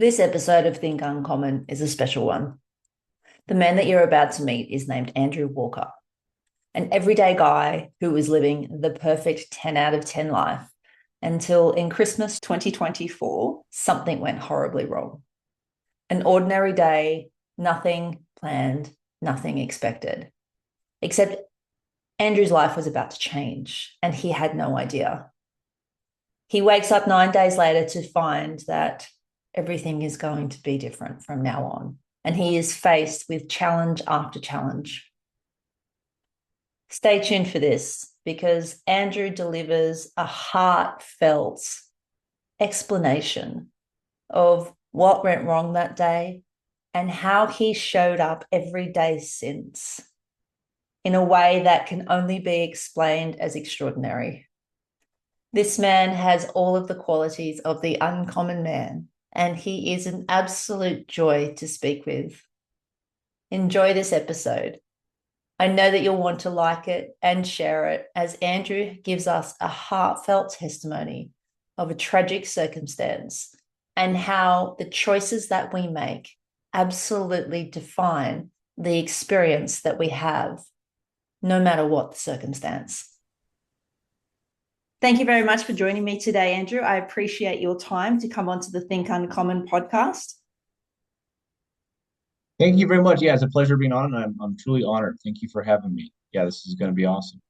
This episode of Think Uncommon is a special one. The man that you're about to meet is named Andrew Walker, an everyday guy who was living the perfect 10 out of 10 life until in Christmas 2024, something went horribly wrong. An ordinary day, nothing planned, nothing expected. Except Andrew's life was about to change and he had no idea. He wakes up 9 days later to find that everything is going to be different from now on. And he is faced with challenge after challenge. Stay tuned for this because Andrew delivers a heartfelt explanation of what went wrong that day and how he showed up every day since in a way that can only be explained as extraordinary. This man has all of the qualities of the uncommon man, and he is an absolute joy to speak with. Enjoy this episode. I know that you'll want to like it and share it as Andrew gives us a heartfelt testimony of a tragic circumstance and how the choices that we make absolutely define the experience that we have, no matter what the circumstance. Thank you very much for joining me today, Andrew. I appreciate your time to come onto the Think Uncommon podcast. Thank you very much. Yeah, it's a pleasure being on, and I'm truly honored. Thank you for having me. Yeah, this is going to be awesome.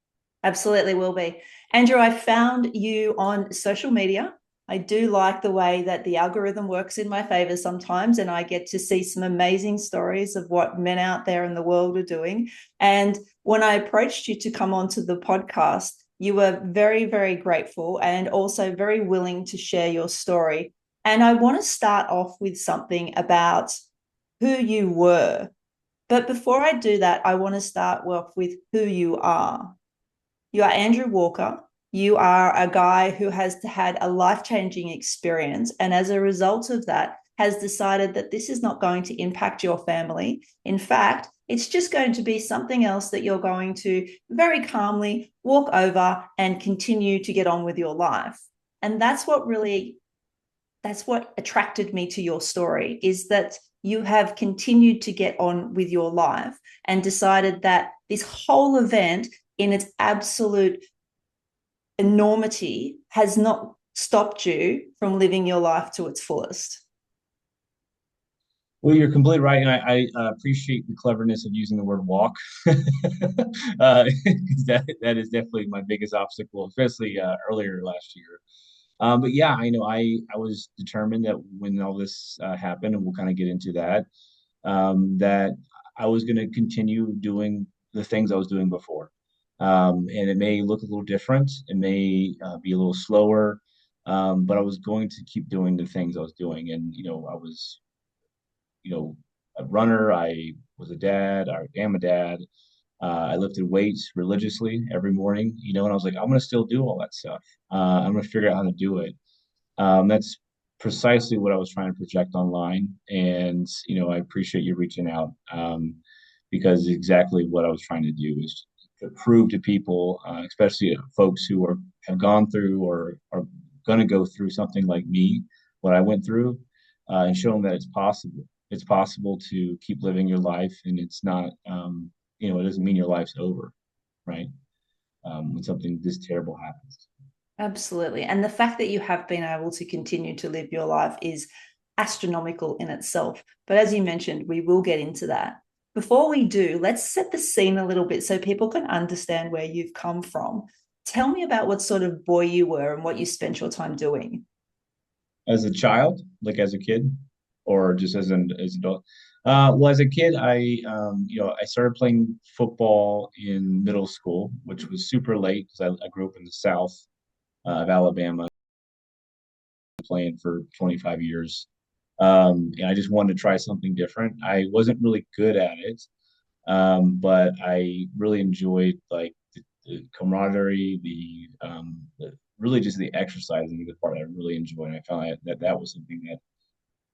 Absolutely will be. Andrew, I found you on social media. I do like the way that the algorithm works in my favor sometimes, and I get to see some amazing stories of what men out there in the world are doing. And when I approached you to come onto the podcast, you were very, very grateful and also very willing to share your story. And I want to start off with something about who you were. But before I do that, I want to start off with who you are. You are Andrew Walker. You are a guy who has had a life-changing experience. And as a result of that, has decided that this is not going to impact your family. In fact, it's just going to be something else that you're going to very calmly walk over and continue to get on with your life. And that's what attracted me to your story, is that you have continued to get on with your life and decided that this whole event in its absolute enormity has not stopped you from living your life to its fullest. Well, you're completely right, and I appreciate the cleverness of using the word walk. 'Cause that is definitely my biggest obstacle, especially earlier last year. But yeah, I know I was determined that when all this happened, and we'll kind of get into that, that I was going to continue doing the things I was doing before. And it may look a little different, it may be a little slower, but I was going to keep doing the things I was doing. And I was, a runner. I was a dad. I am a dad. I lifted weights religiously every morning, and I was like, I'm going to still do all that stuff. I'm going to figure out how to do it. That's precisely what I was trying to project online. And, I appreciate you reaching out, because exactly what I was trying to do is to prove to people, especially folks who have gone through or are going to go through something like me, what I went through, and show them that it's possible. It's possible to keep living your life, and it's not, it doesn't mean your life's over, right? When something this terrible happens. Absolutely. And the fact that you have been able to continue to live your life is astronomical in itself. But as you mentioned, we will get into that. Before we do, let's set the scene a little bit so people can understand where you've come from. Tell me about what sort of boy you were and what you spent your time doing. As a child, like as a kid, or just as an adult. Well, as a kid, I started playing football in middle school, which was super late because I grew up in the South of Alabama, playing for 25 years. And I just wanted to try something different. I wasn't really good at it, but I really enjoyed like the camaraderie, really just the exercising, the part I really enjoyed. And I found that was something that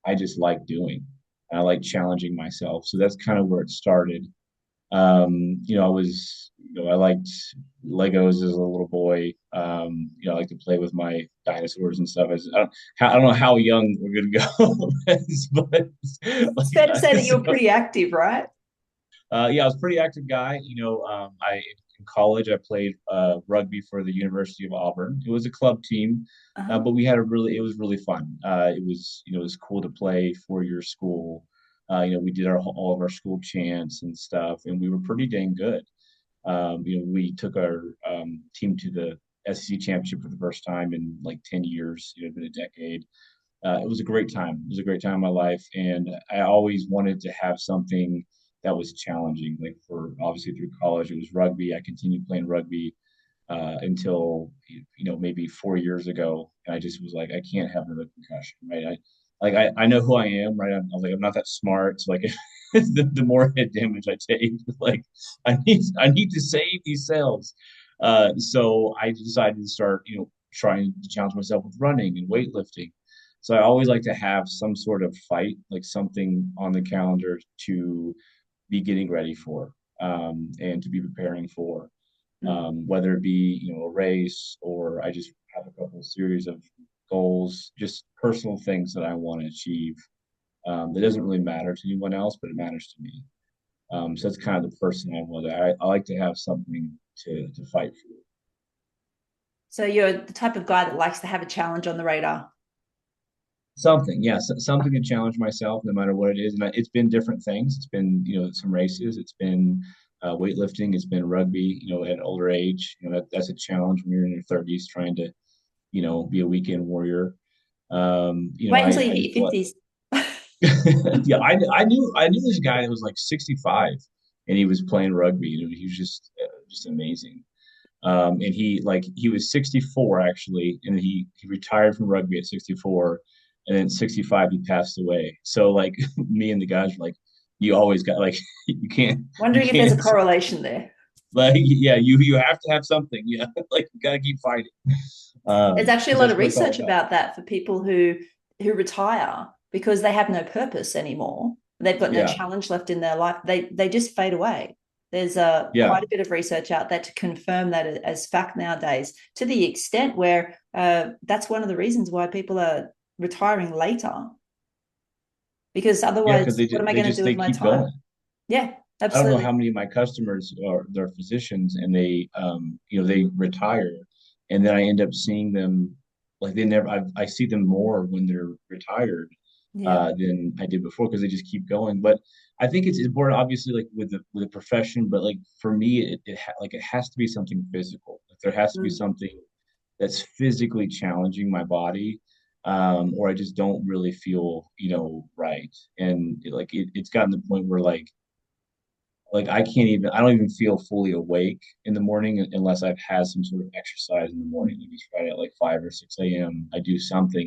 I just like doing. I like challenging myself. So that's kind of where it started. I was, I liked Legos as a little boy. I like to play with my dinosaurs and stuff. I don't know how young we're gonna go, but It's fair to say that you're so, pretty active, right? yeah, I was a pretty active guy. I in college I played rugby for the University of Auburn. It was a club team, Uh-huh. but it was really fun. It was cool to play for your school. We did all of our school chants and stuff, and we were pretty dang good. We took our team to the SEC championship for the first time in like 10 years. It's been a decade. It was a great time. It was a great time in my life, and I always wanted to have something that was challenging. Like for obviously through college, it was rugby. I continued playing rugby until maybe 4 years ago, and I just was like, I can't have another concussion, right? I know who I am, right? I was like, I'm not that smart, so like the more head damage I take, like I need to save these cells. So I decided to start, trying to challenge myself with running and weightlifting. So I always like to have some sort of fight, like something on the calendar to be getting ready for, and to be preparing for, Mm. whether it be, a race or I just have a couple of series of goals, just personal things that I want to achieve. That doesn't really matter to anyone else, but it matters to me. So that's kind of the person I was. I like to have something to fight for. So you're the type of guy that likes to have a challenge on the radar. Something, yes, something to challenge myself, no matter what it is. And it's been different things. It's been, some races. It's been weightlifting. It's been rugby. At an older age, that's a challenge when you're in your 30s, trying to, be a weekend warrior. Wait until you I hit do your 50s. yeah, I knew this guy that was like 65, and he was playing rugby, and he was just amazing. And he was 64 actually, and he retired from rugby at 64, and then 65 he passed away. So like me and the guys were like, you always got like you Wondering if there's a can't correlation there. like yeah, you have to have something. Yeah, like you gotta keep fighting. There's actually a Because lot that's of what it's all research about. about that for people who retire because they have no purpose anymore. They've got no Yeah, challenge left in their life. They just fade away. There's a yeah. quite a bit of research out there to confirm that as fact nowadays, to the extent where that's one of the reasons why people are retiring later. Because Yeah, because otherwise, what am I going to do they with my keep time? going. Yeah, I don't know absolutely. how many of my customers are they're physicians, and they retire, and then I end up seeing them like they never I see them more when they're retired Yeah. than I did before, because they just keep going. But I think it's important, obviously, like with the profession, but like for me, like it has to be something physical. Like there has to be Mm. something that's physically challenging my body, or I just don't really feel, right. And it's gotten to the point where I don't even feel fully awake in the morning unless I've had some sort of exercise in the morning. Like it's right at like 5 or 6 a.m. I do something,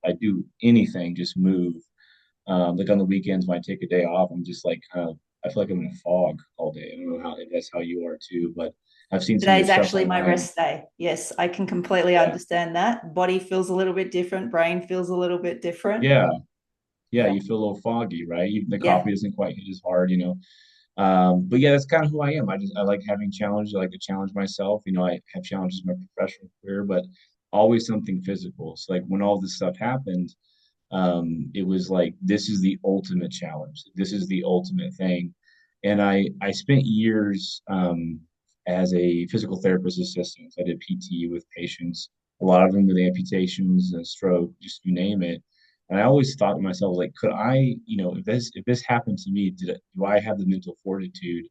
I do anything, just move. Like on the weekends when I take a day off, I'm just like I feel like I'm in a fog all day. I don't know if that's how you are too, but I've seen some of your Today's stuff actually my online. rest day. Yes, I can completely Yeah. understand that. Body feels a little bit different, brain feels a little bit different. Yeah. Yeah. Yeah. You feel a little foggy, right? Even the Yeah. coffee doesn't quite hit as hard. But yeah, that's kind of who I am. I like having challenges. I like to challenge myself. I have challenges in my professional career, but always something physical. So like when all this stuff happened, it was like this is the ultimate challenge. This is the ultimate thing. And I spent years as a physical therapist assistant. I did PT with patients, a lot of them with amputations and stroke, just you name it. And I always thought to myself, like, could I, if this happened to me, do I have the mental fortitude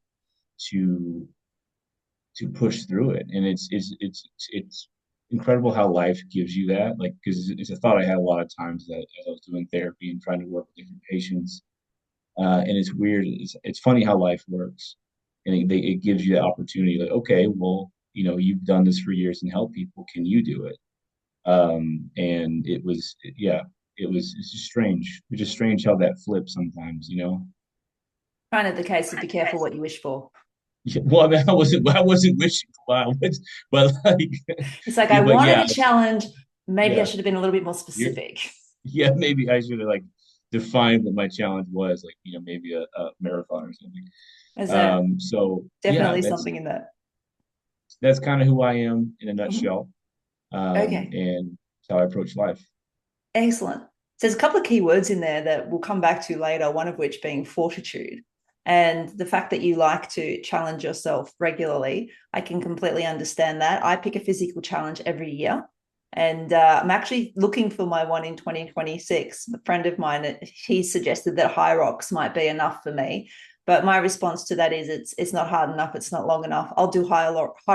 to to push through it? And it's incredible how life gives you that. Like, because it's a thought I had a lot of times that as I was doing therapy and trying to work with different patients. And it's weird. It's funny how life works, and it gives you the opportunity. Like, okay, well, you've done this for years and helped people. Can you do it? And it was, yeah, it's just strange. It's just strange how that flips sometimes. Kind of the case of be careful what you wish for. Yeah, well, I mean, I wasn't wishing for violence, but like, It's like I yeah, but wanted yeah, a challenge. Maybe I yeah, should have been a little bit more you're, specific. yeah, maybe I should have like define what my challenge was, like, maybe a marathon or something. Is that So yeah, definitely that's something in that? that's kind of who I am in a Mhm. nutshell. Okay. And that's how I approach life. Excellent. So there's a couple of key words in there that we'll come back to later, one of which being fortitude. And the fact that you like to challenge yourself regularly, I can completely understand that. I pick a physical challenge every year. And I'm actually looking for my one in 2026. A friend of mine, he suggested that high rocks might be enough for me. But my response to that is it's not hard enough. It's not long enough. I'll do high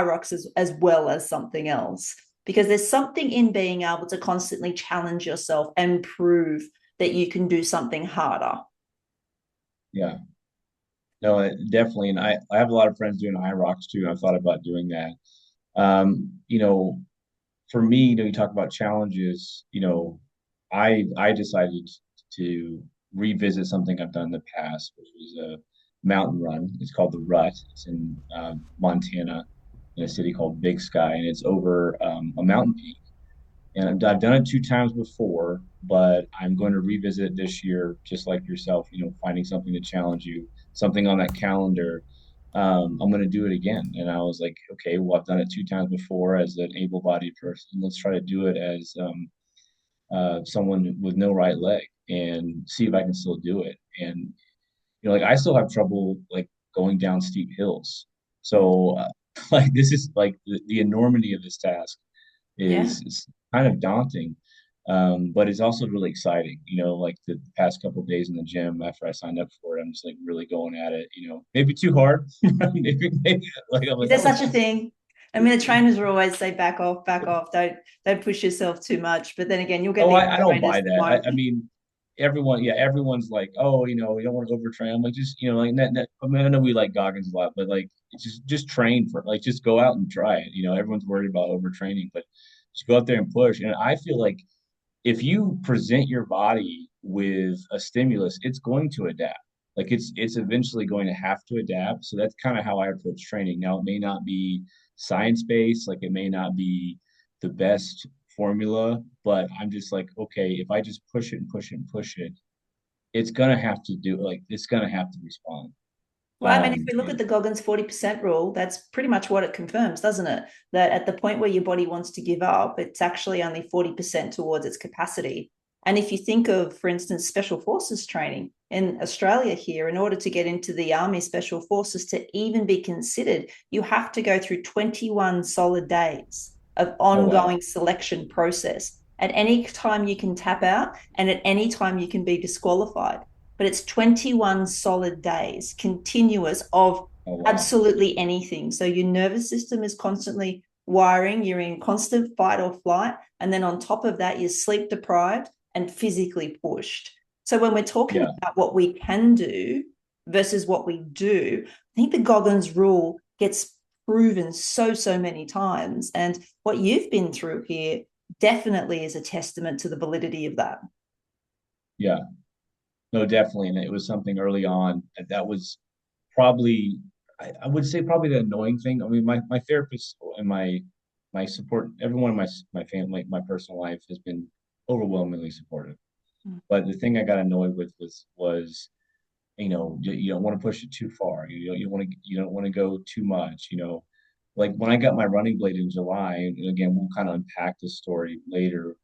rocks as well as something else because there's something in being able to constantly challenge yourself and prove that you can do something harder. Yeah, no, definitely. And I have a lot of friends doing high rocks too. I've thought about doing that. You know, for me, you talk about challenges, I decided to revisit something I've done in the past, which was a mountain run. It's called the Rut. It's in Montana, in a city called Big Sky, and it's over a mountain peak. And I've done it two times before, but I'm going to revisit it this year, just like yourself, finding something to challenge you, something on that calendar. I'm going to do it again. And I was like, okay, well, I've done it two times before as an able-bodied person. Let's try to do it as someone with no right leg and see if I can still do it. And, like I still have trouble like going down steep hills. So, like, this is like the enormity of this task Yeah. is kind of daunting, but it's also really exciting. Like the past couple of days in the gym after I signed up for it, I'm just like really going at it. Maybe too hard. maybe like I'm Is like, there oh, such it's a just. thing? I mean, the trainers will always say back off, don't push yourself too much. But then again, you'll get Oh, the I other don't trainers buy that that. won't. I mean, everyone's like, oh, you don't want to overtrain. I'm like, just, like I mean, I know we like Goggins a lot, but like, just train for like, just go out and try it. Everyone's worried about overtraining, but just go out there and push. And I feel like if you present your body with a stimulus, it's going to adapt. Like it's eventually going to have to adapt. So that's kind of how I approach training. Now it may not be science based, like it may not be the best formula, but I'm just like, okay, if I just push it and push it and push it, it's gonna have to do like it's gonna have to respond. Well, I mean, if we look at And the Goggins 40% rule, that's pretty much what it confirms, doesn't it? That at the point where your body wants to give up, it's actually only 40% towards its capacity. And if you think of, for instance, special forces training in Australia here, in order to get into the Army Special Forces to even be considered, you have to go through 21 solid days of oh wow, ongoing selection process. At any time you can tap out, and at any time you can be disqualified, but it's 21 solid days continuous of oh wow, absolutely anything. So your nervous system is constantly wiring, you're in constant fight or flight. And then on top of that, you're sleep deprived and physically pushed. So when we're talking yeah, about what we can do versus what we do, I think the Goggins rule gets proven so many times. And what you've been through here definitely is a testament to the validity of that. yeah, no, definitely. And it was something early on that was probably I would say probably the annoying thing. I mean, my therapist and my support, everyone in my family, my personal life has been overwhelmingly supportive. But the thing I got annoyed with was you don't want to push it too far. You don't want to go too much. Like when I got my running blade in July, and again we'll kind of unpack this story later.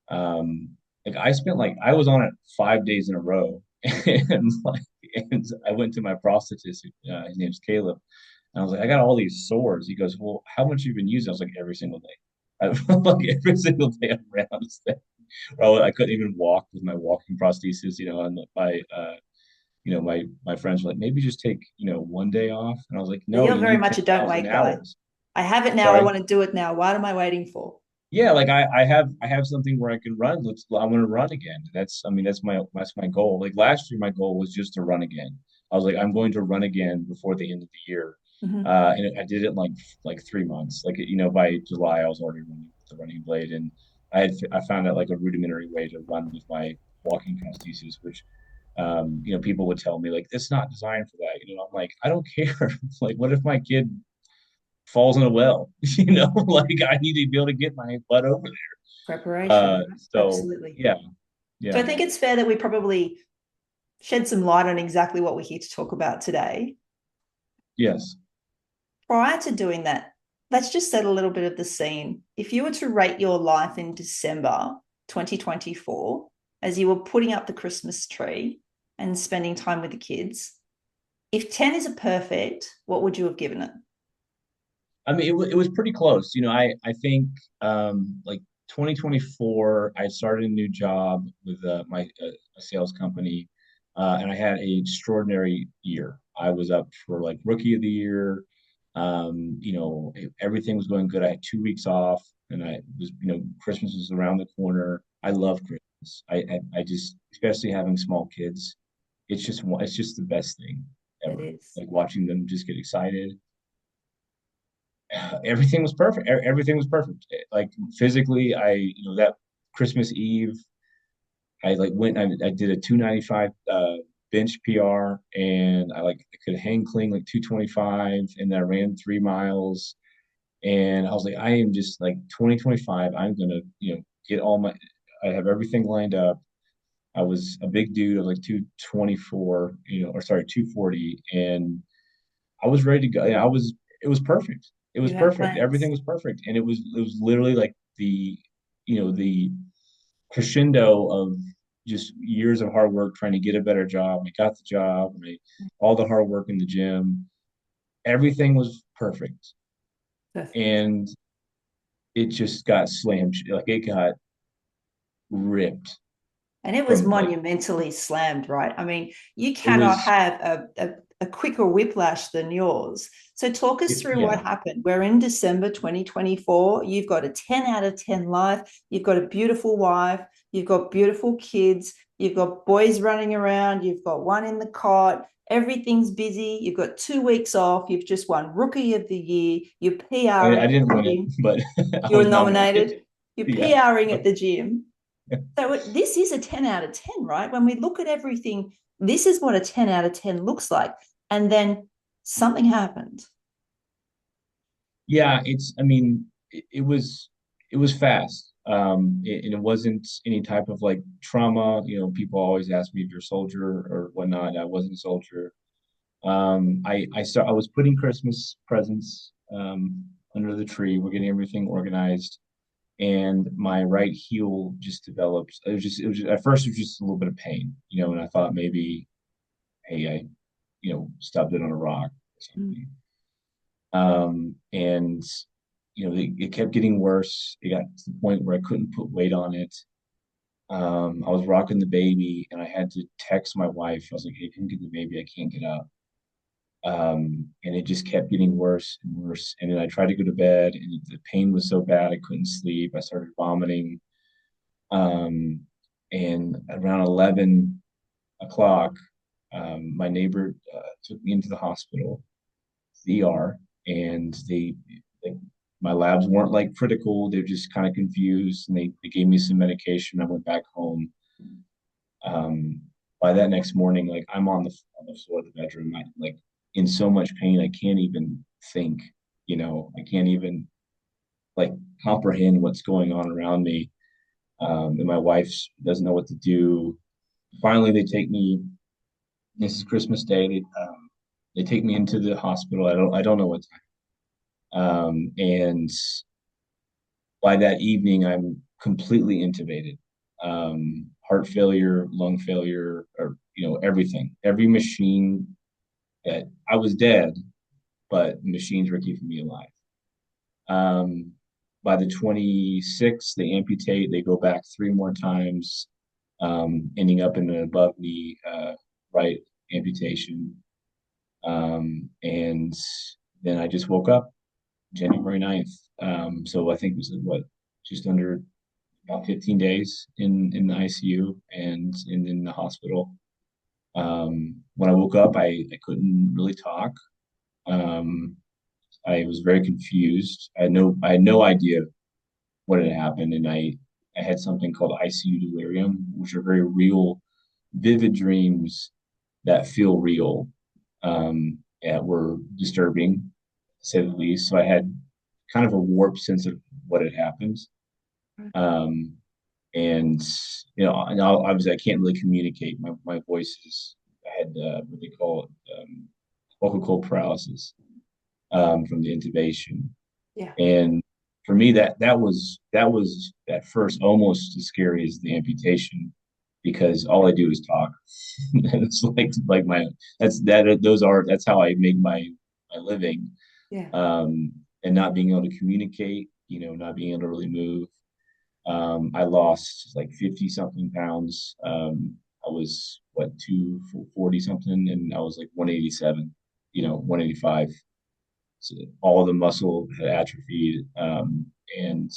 Um, like I was on it 5 days in a row, and and I went to my prosthetist. His name's Caleb, and I was like, I got all these sores. He goes, well, how much have you been using? I was like, every single day. Like every single day I'm around this thing. Or I couldn't even walk with my walking prosthesis. And my friends were like, maybe just take one day off, and I was like, So no, you're you very need much a don't 10,000 wait guy. hours. I have it now. I Sorry. want to do it now. What am I waiting for? Yeah, like I have something where I can run. I'm gonna run again. I mean that's my goal. Like last year, my goal was just to run again. I was like, I'm going to run again before the end of the year. Mm-hmm. And I did it in like 3 months. Like by July, I was already running with the running blade, and I found out like a rudimentary way to run with my walking prosthesis, which people would tell me like it's not designed for that. I'm like, I don't care. Like, what if my kid falls in a well? Like I need to be able to get my butt over there. Preparation, right? So Absolutely. yeah, So I Yeah. think it's fair that we probably shed some light on exactly what we're here to talk about today. Yes. Prior to doing that, let's just set a little bit of the scene. If you were to rate your life in December 2024, as you were putting up the Christmas tree and spending time with the kids, if 10 is a perfect, what would you have given it? I mean, it was pretty close. I think like 2024, I started a new job with my a sales company, and I had an extraordinary year. I was up for like rookie of the year. Everything was going good. I had 2 weeks off, and I was, Christmas was around the corner. I love Christmas. I just, especially having small kids, it's just the best thing It ever. is. Like watching them just get excited. Everything was perfect. Everything was perfect. Like physically, that Christmas Eve, I like went. I did a 295 bench PR, and I could hang clean like 225, and then I ran 3 miles. And I was like, I am just like 2025. I'm gonna get all my. I have everything lined up. I was a big dude of like 224, or sorry, 240, and I was ready to go. Yeah, I was. It was perfect. It was You had perfect. Everything plans. was perfect, and it was literally like the crescendo of just years of hard work trying to get a better job. I got the job. All the hard work in the gym. Everything was perfect, Perfect. and it just got slammed. Like it got ripped And it was from like monumentally slammed, right? I mean, you it cannot was. have a quicker whiplash than yours. So, talk us through Yeah, what happened. We're in December 2024. You've got a 10 out of 10 life. You've got a beautiful wife. You've got beautiful kids. You've got boys running around. You've got one in the cot. Everything's busy. You've got 2 weeks off. You've just won Rookie of the Year. You're I, PRing I at didn't the win it, gym. but I You're was nominated. nominated. You're Yeah. PRing at the gym. So this is a 10 out of 10, right? When we look at everything, this is what a 10 out of 10 looks like. And then something happened. Yeah, I mean, it was fast. And it wasn't any type of like trauma. People always ask me if you're a soldier or whatnot. I wasn't a soldier. I was putting Christmas presents under the tree. We're getting everything organized, and my right heel just developed. It was just at first it was just a little bit of pain, and I thought maybe, hey, I stubbed it on a rock or Mm. something. And it kept getting worse. It got to the point where I couldn't put weight on it. I was rocking the baby, and I had to text my wife. I was like, "Hey, can you get the baby? I can't get up." And it just kept getting worse and worse. And then I tried to go to bed, and the pain was so bad I couldn't sleep. I started vomiting. Um, and around 11 o'clock, my neighbor took me into the hospital, the ER, and they my labs weren't like critical. They're just kind of confused, and they gave me some medication. I went back home. Um, by that next morning, like I'm on the floor of the bedroom, I like in so much pain, I can't even think. I can't even like comprehend what's going on around me. And my wife doesn't know what to do. Finally, they take me. This is Christmas Day. They take me into the hospital. I don't know what time. And by that evening, I'm completely intubated. Heart failure, lung failure, or everything. Every machine that I was dead, but machines were keeping me alive. Um, by the 26th, they amputate. They go back 3 more times, ending up in an above knee right amputation. And then I just woke up January 9th. So I think it was what, just under about 15 days in the ICU and in the hospital. When I woke up, I couldn't really talk. Um, I was very confused. I had no idea what had happened, and I had something called ICU delirium, which are very real, vivid dreams that feel real. Yeah, were disturbing, to say the least. So I had kind of a warped sense of what had happened. Um, and and obviously I can't really communicate. My voice is I had what they call it vocal cord paralysis from the intubation, Yeah. and for me that was at first almost as scary as the amputation because all I do is talk. It's like my that's how I make my living, Yeah. and not being able to communicate, not being able to really move. I lost like 50 something pounds. I was what 240 something, and I was like 187, 185. So all the muscle had atrophied, and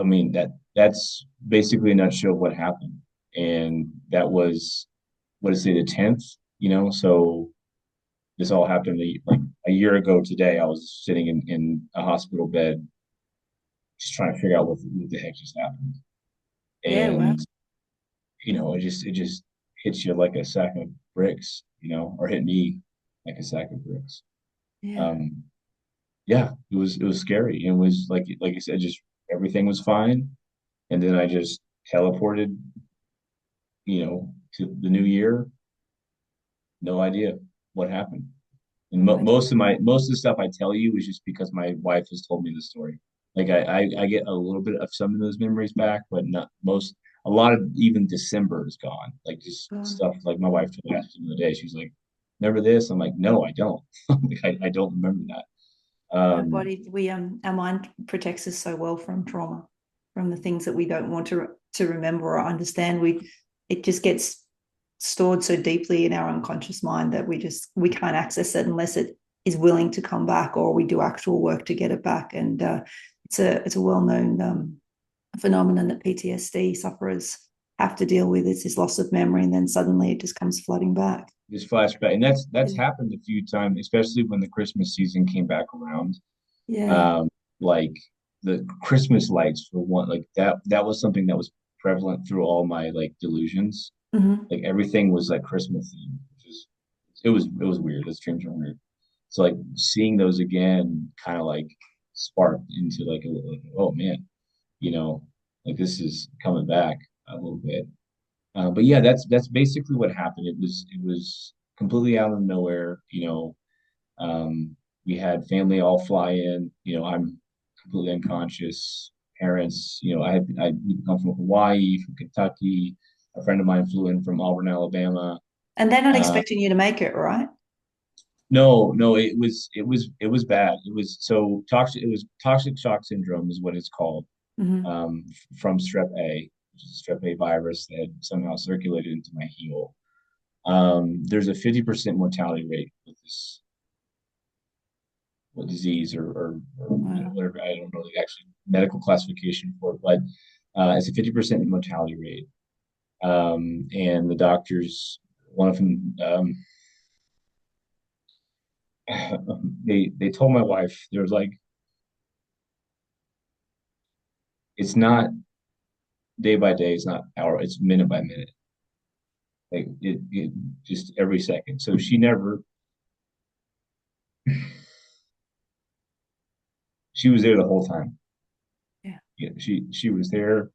I mean that's basically a nutshell of what happened. And that was what is it, the 10th? So this all happened like a year ago today. I was sitting in a hospital bed, just trying to figure out what the heck just happened. Yeah. Wow. And it just hits you like a sack of bricks, or hit me like a sack of bricks. Yeah. Um, yeah, it was scary. It was like I said, just everything was fine, and then I just teleported, to the new year. No idea what happened. And most of the stuff I tell you is just because my wife has told me the story. Like I get a little bit of some of those memories back, but not most. A lot of even December is gone. Like just Um, stuff like my wife told me the other day. She's like, "Remember this?" I'm like, "No, I don't. Like, I don't remember that." our Um, body, our mind protects us so well from trauma, from the things that we don't want to remember or understand. It just gets stored so deeply in our unconscious mind that we can't access it unless it is willing to come back, or we do actual work to get it back. And it's a well known phenomenon that PTSD sufferers have to deal with. It's this loss of memory, and then suddenly it just comes flooding back. just flashback, and that's Yeah. happened a few times, especially when the Christmas season came back around. Yeah. Um, like the Christmas lights for one, like that was something that was prevalent through all my like delusions. Mm-hmm. Like everything was like Christmas themed, which is it was weird. Those dreams were weird. So like seeing those again kind of like sparked into like, oh man, you know, like this is coming back a little bit. But yeah, that's basically what happened. It was completely out of nowhere. We had family all fly in. I'm completely unconscious. Parents, I come from Hawaii, from Kentucky. A friend of mine flew in from Auburn, Alabama. And they're not Uh, expecting you to make it, right? no, no, it was bad. It was toxic shock syndrome is what it's called. Mm-hmm. From strep A, which is a strep A virus that had somehow circulated into my heel. There's a 50% mortality rate with this disease or Wow. whatever. I don't know the actual medical classification for it, but it's a 50% mortality rate. And the doctors, one of them, they told my wife, they were like, it's not day by day, it's not hour, it's minute by minute. Like it just every second. So she was there the whole time. Yeah. Yeah, she was there.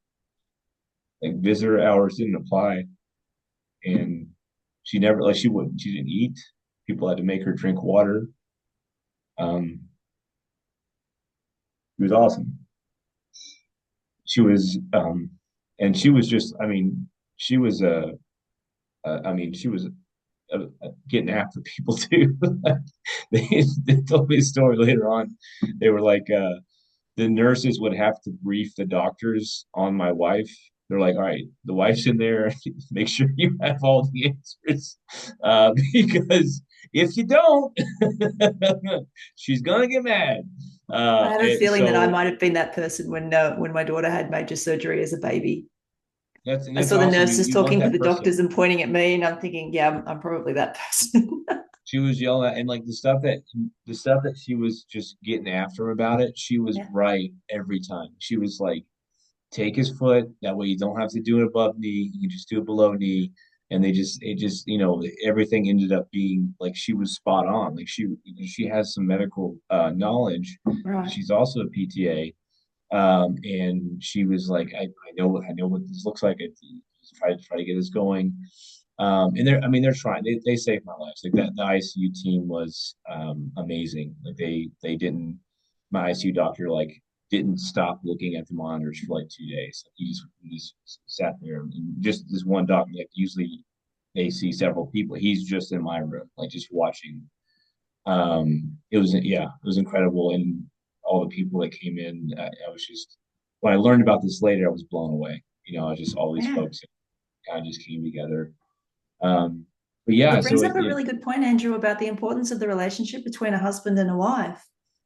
Like visitor hours didn't apply, and she didn't eat. People had to make her drink water. It was awesome. She was and she was just, I mean, she was she was getting after people too. They told me a story later on. They were like, the nurses would have to brief the doctors on my wife. They're like, all right, the wife's in there. Make sure you have all the answers, because if you don't, she's gonna get mad. I have a And feeling that I so might have been that person when my daughter had major surgery as a baby. I that's saw the awesome. nurses You want talking to that the person. doctors and pointing at me, and I'm thinking, yeah, I'm probably that person. She was yelling at, and like the stuff that she was just getting after about it, she was Yeah. right every time. She was like, take his foot. That way you don't have to do it above knee. You can just do it below knee. And everything ended up being like she was spot on. Like she has some medical knowledge. Right. She's also a PTA. And she was like, I know what this looks like. I try to get this going. And I mean, they're trying. They saved my life. Like that, the ICU team was amazing. Like they didn't. My ICU doctor like didn't stop looking at the monitors for like 2 days. He just sat there and just this one doctor. Like usually they see several people. He's just in my room, like just watching. It was yeah, it was incredible, and all the people that came in, I was just when I learned about this later, I was blown away. You know, just all these Yeah. folks kind of just came together. Um, but yeah, It so brings up a really good point, Andrew, about the importance of the relationship between a husband and a wife.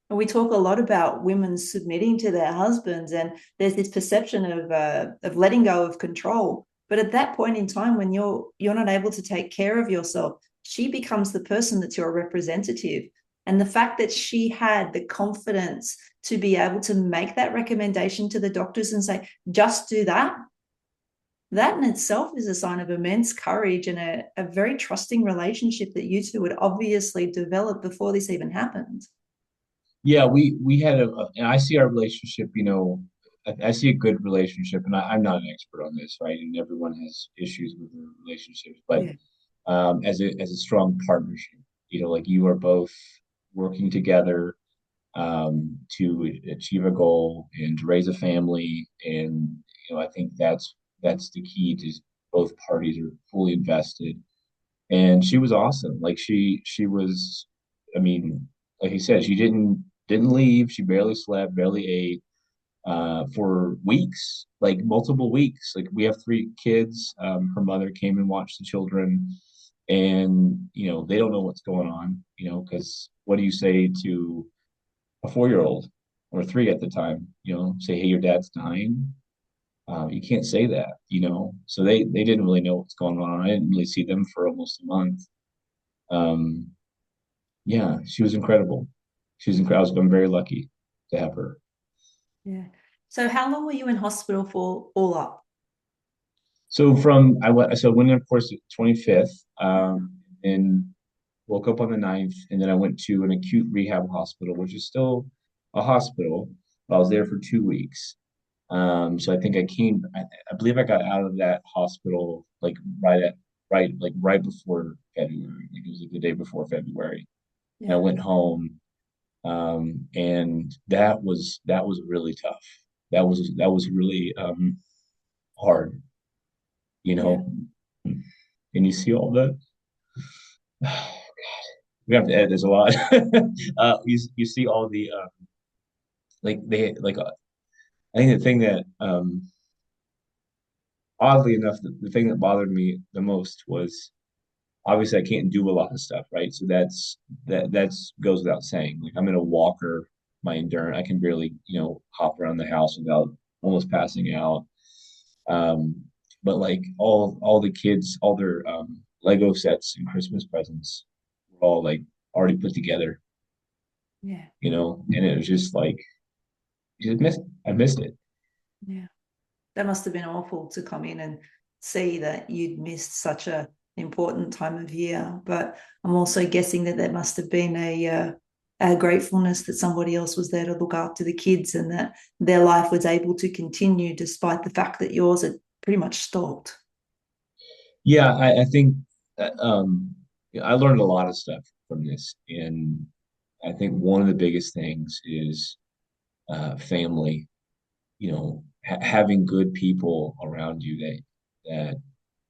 And we talk a lot about women submitting to their husbands, and there's this perception of letting go of control. But at that point in time, when you're not able to take care of yourself, she becomes the person that's your representative. And the fact that she had the confidence to be able to make that recommendation to the doctors and say, just do that, that in itself is a sign of immense courage and a very trusting relationship that you two would obviously develop before this even happened. yeah, we had and I see our relationship. You know, I see a good relationship, and I'm not an expert on this, right? And everyone has issues with their relationships, but Yeah. as a strong partnership, you know, like you are both working together to achieve a goal and to raise a family. And you know, I think that's the key to both parties are fully invested. And she was awesome. Like she was, I mean, like he said, she didn't leave. She barely slept, barely ate for weeks, like multiple weeks. Like we have three kids. Her mother came and watched the children, and you know they don't know what's going on. You know, because what do you say to a 4-year-old or three at the time, you know, say, hey, your dad's dying. You can't say that, you know. So they didn't really know what's going on. I didn't really see them for almost a month. Um, yeah, she was incredible. She was incredible. I'm very lucky to have her. Yeah. So how long were you in hospital for all up? So I went in, of course, 25th, and woke up on the 9th, and then I went to an acute rehab hospital, which is still a hospital. But I was there for 2 weeks. So I think I believe I got out of that hospital like right before February. Like it was like the day before February. And I Yeah. went home, and that was really tough. That was really hard, you Yeah. know. And you see all the we have to edit this a lot. You see all the like they like I think the thing that oddly enough the thing that bothered me the most was obviously I can't do a lot of stuff, right? So that's goes without saying. Like I'm in a walker, my endurance, I can barely, you know, hop around the house without almost passing out. Um, but like all the kids, all their Lego sets and Christmas presents were all like already put together, Yeah. you know, and it was just like I missed it. Yeah. That must have been awful to come in and see that you'd missed such a important time of year. But I'm also guessing that there must have been a gratefulness that somebody else was there to look after the kids and that their life was able to continue despite the fact that yours had pretty much stopped. Yeah, I think I learned a lot of stuff from this, and I think one of the biggest things is family. You know, having good people around you that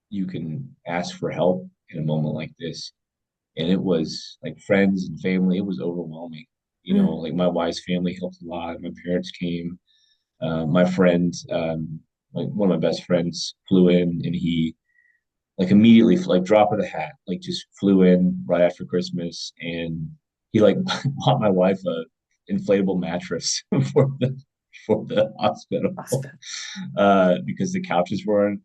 you can ask for help in a moment like this. And it was like friends and family. It was overwhelming. You know, Mm. like my wife's family helped a lot. My parents came. My friend, like one of my best friends, flew in, and he like immediately, like drop of the hat, like just flew in right after Christmas, and he like bought my wife a inflatable mattress for the hospital because the couches were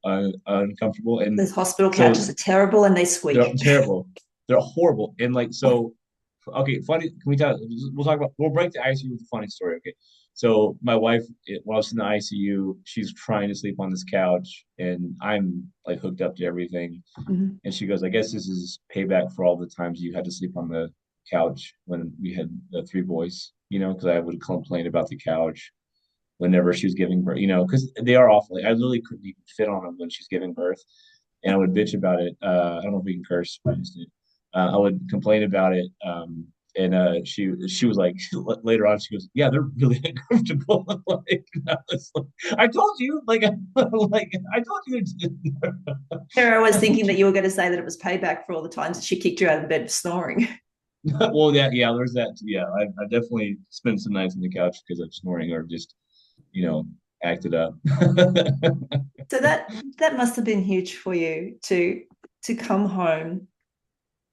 uncomfortable, and Those hospital so couches are terrible and they they're squeak. terrible, they're horrible, and like so. Okay, funny. Can we talk? We'll talk about. We'll break the ICU with a funny story. Okay, so my wife, while I was in the ICU, she's trying to sleep on this couch, and I'm like hooked up to everything. Mhm. And she goes, I guess this is payback for all the times you had to sleep on the couch when we had the three boys, you know, because I would complain about the couch. whenever she was giving birth, because they are awful. Like, I literally couldn't even fit on them when she's giving birth, and I would bitch about it. I don't know if we can curse, but I just did. I would complain about it. And she was like later on she goes, yeah, they're really uncomfortable. Like, I told you, like, like I told you. There, I was thinking that you were going to say that it was payback for all the times that she kicked you out of bed for snoring. Well, yeah, there's that too. Yeah, I definitely spent some nights on the couch because I'm snoring or just you know acted up. So that must have been huge for you to come home.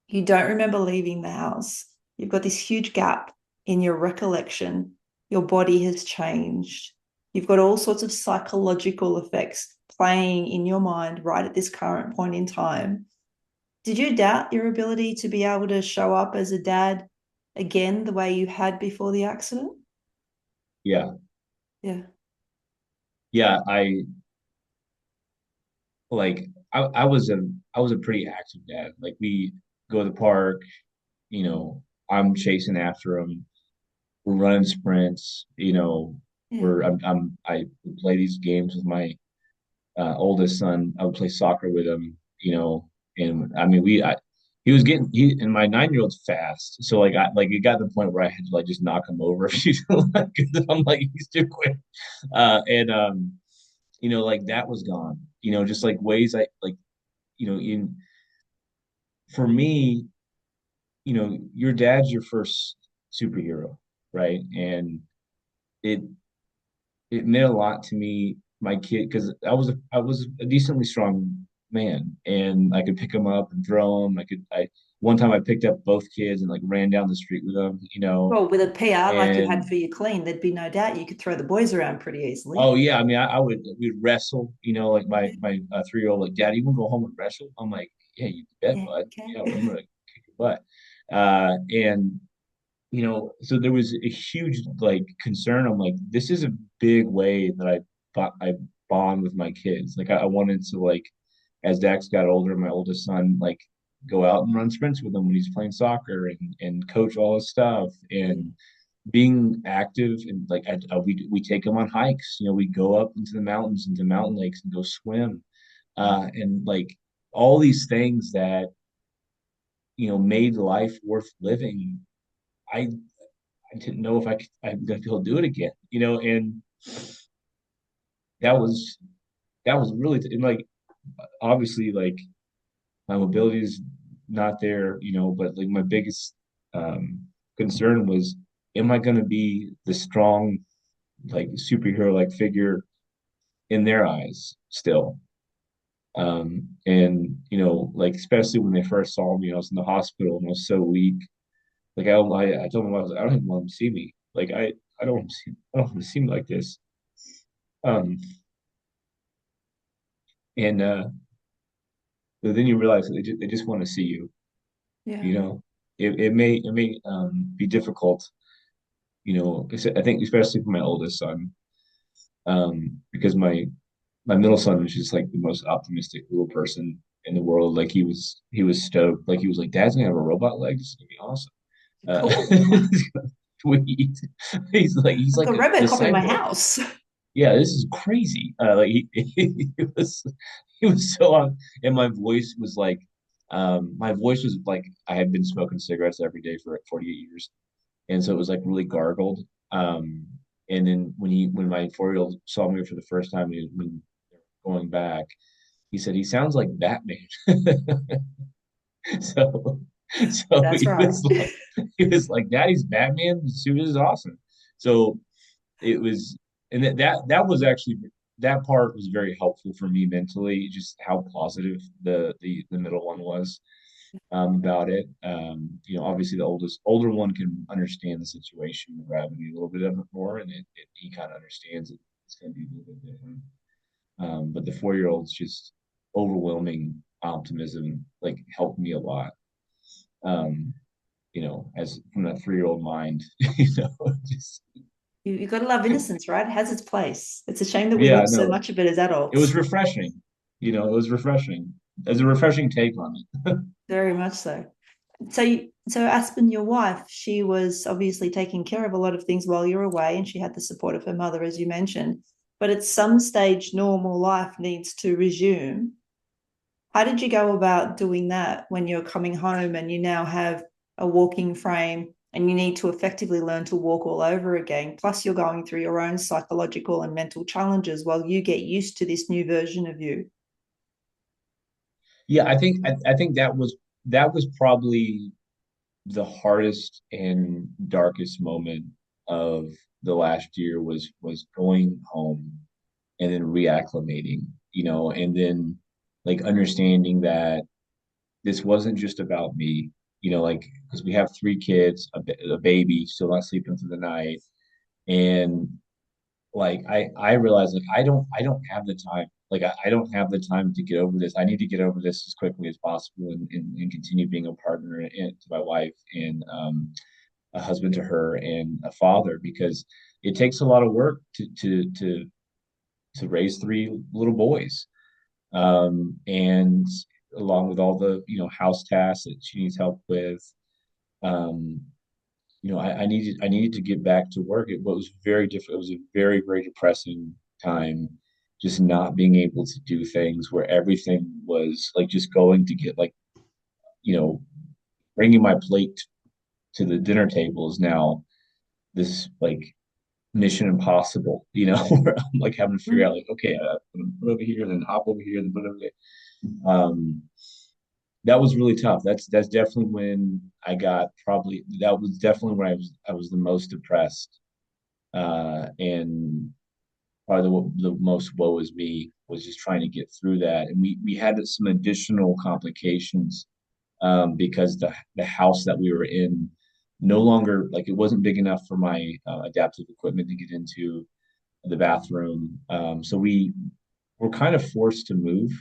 You don't remember leaving the house. You've got this huge gap in your recollection. Your body has changed. You've got all sorts of psychological effects playing in your mind right at this current point in time. Did you doubt your ability to be able to show up as a dad again the way you had before the accident? Yeah, Yeah. yeah. I was a pretty active dad. Like we go to the park, I'm chasing after him. We're running sprints, Yeah. where I play these games with my oldest son. I would play soccer with him, and I mean he was getting and my 9-year-old's fast, so like it got to the point where I had to like just knock him over if she's like, 'cause I'm like he's too quick, and like that was gone, just like ways I like, in for me, your dad's your first superhero, right? And it it meant a lot to me, my kid, because I was a decently strong man, and I could pick them up and throw them. I one time I picked up both kids and like ran down the street with them, Well, with a PR like you had and for your clean, there'd be no doubt you could throw the boys around pretty easily. oh yeah, I mean we'd wrestle, like my 3-year-old like, Daddy, you want to go home and wrestle? I'm like, yeah, you bet, Yeah. bud. Okay. Yeah, I'm gonna kick your butt. And so there was a huge like concern. I'm like, this is a big way that I bond with my kids. Like I wanted to like, as Dax got older, my oldest son like go out and run sprints with him when he's playing soccer and coach all his stuff Yeah. and being active, and like we take him on hikes. We go up into the mountains, into mountain lakes, and go swim, and like all these things that made life worth living. I I didn't know if I'm gonna be able to do it again, and that was that was really and like obviously like my mobility is not there, but like my biggest um concern was, am I gonna be the strong like superhero like figure in their eyes still? And like especially when they first saw me, I was in the hospital and I was so weak. Like I told them I don't even want them to see me. Like I don't want to see me like this. Um, and but then you realize that they just want to see you. Yeah. You know, it may be difficult. I think especially for my oldest son, because my middle son was just like the most optimistic little person in the world. Like he was stoked. Like he was like, Dad's gonna have a robot leg. This is gonna be Cool. awesome. Sweet. He's I've like got the RoboCop in my cyborg. house. Yeah, this is crazy. Like he was so on, and my voice was like I had been smoking cigarettes every day for 48 years, and so it was like really gargled. And then when my 4-year-old saw me for the first time, when going back, he said he sounds like Batman. So so That's right. he was like, Daddy's Batman. The suit is awesome. So it was, and that was actually, that part was very helpful for me mentally, just how positive the middle one was, about it. Obviously the older one can understand the situation, the gravity a little bit of it more, and he kind of understands it's going to be a little bit different. But the 4-year-old's just overwhelming optimism like helped me a lot. Um, as from that 3-year-old mind, just You've got to love innocence, right? It has its place. It's a shame that we yeah, lose so no, much of it as it was adults. refreshing. It was refreshing. As a refreshing take on it. Very much so. So Aspen, your wife, she was obviously taking care of a lot of things while you're away, and she had the support of her mother, as you mentioned. But at some stage, normal life needs to resume. How did you go about doing that when you're coming home and you now have a walking frame and you need to effectively learn to walk all over again? Plus, you're going through your own psychological and mental challenges while you get used to this new version of you. Yeah, I think that was probably the hardest and darkest moment of the last year was going home and then reacclimating, and then like understanding that this wasn't just about me, like because we have three kids, a baby still not sleeping through the night, and like I realized like I don't have the time. Like I don't have the time to get over this. I need to get over this as quickly as possible and continue being a partner to my wife and a husband to her and a father because it takes a lot of work to raise three little boys. And along with all the house tasks that she needs help with. Um, I needed to get back to work. It was very different. It was a very, very depressing time, just not being able to do things where everything was like just going to get like, you know, bringing my plate to the dinner table is now this like mission impossible, where I'm like having to figure out like, okay, I'm gonna put over here, then hop over here, then put over there. That was really tough. That's definitely when I got probably that was definitely when I was the most depressed and probably the most woe is me was just trying to get through that. And we had some additional complications because the house that we were in no longer like it wasn't big enough for my adaptive equipment to get into the bathroom. So we were kind of forced to move.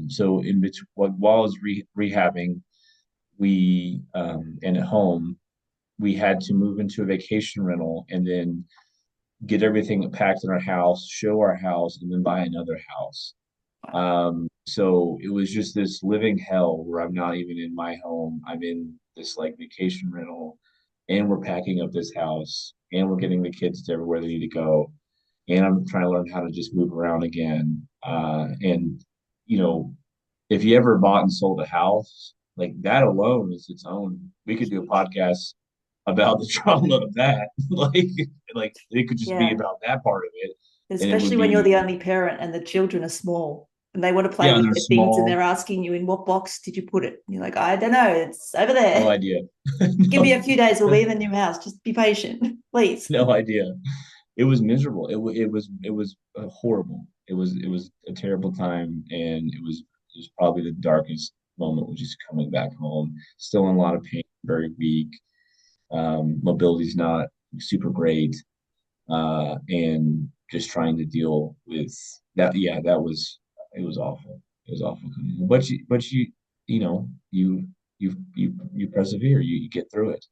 So in between while I was rehabbing, we and at home we had to move into a vacation rental and then get everything packed in our house, show our house, and then buy another house. So it was just this living hell where I'm not even in my home. I'm in this like vacation rental, and we're packing up this house, and we're getting the kids to everywhere they need to go, and I'm trying to learn how to just move around again. And you know, if you ever bought and sold a house, like that alone is its own. We could do a podcast about the trauma of that. like it could just be Yeah. about that part of it, and it would Especially when you're be the only parent and the children are small and they want to play yeah, and with they're their things and small. they're asking you, in what box did you put it? And you're like, I don't know, it's over No there. idea. Give me no, a few days, we'll be in the new house. Just be patient, please. no idea. It was miserable. It was horrible. It was a terrible time, and it was probably the darkest moment was just coming back home. Still in a lot of pain, very weak. Mobility's not super great, and just trying to deal with that. Yeah, that was it was awful. It was awful. But you persevere. You get through it.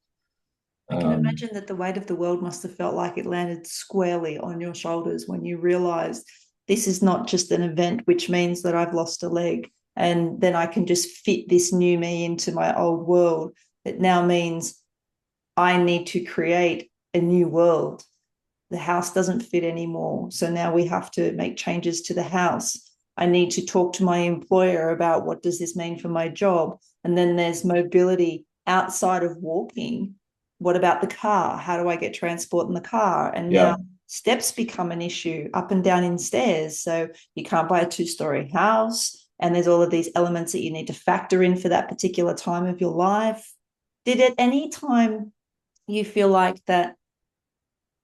I can Um, imagine that the weight of the world must have felt like it landed squarely on your shoulders when you realized this is not just an event, which means that I've lost a leg and then I can just fit this new me into my old world. It now means I need to create a new world. The house doesn't fit anymore. So now we have to make changes to the house. I need to talk to my employer about what does this mean for my job. And then there's mobility outside of walking. What about the car? How do I get transport in the car? And yeah, now steps become an issue up and down in stairs. So you can't buy a two-story house. And there's all of these elements that you need to factor in for that particular time of your life. Did at any time you feel like that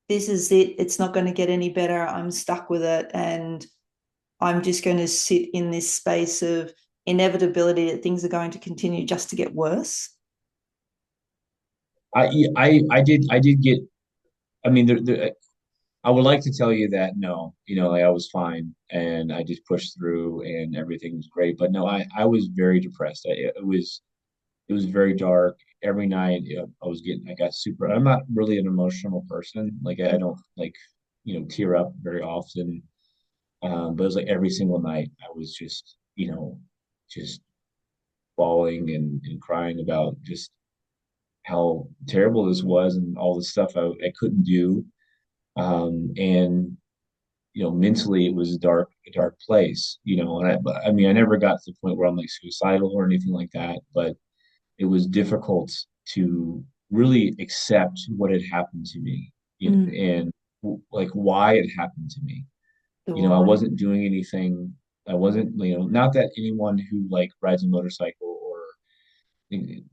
this is it, it's not going to get any better, I'm stuck with it, and I'm just going to sit in this space of inevitability that things are going to continue just to get worse? I did get. I mean, I would like to tell you that no, like I was fine and I just pushed through and everything was great. But no, I was very depressed. It was very dark. Every night, I got super. I'm not really an emotional person. Like I don't like, tear up very often. But it was like every single night I was just bawling and crying about just how terrible this was and all the stuff I couldn't do. And mentally it was a dark place, and I mean, I never got to the point where I'm like suicidal or anything like that, but it was difficult to really accept what had happened to me, Mm. and like why it happened to me. I Right. wasn't doing anything. I wasn't, not that anyone who like rides a motorcycle or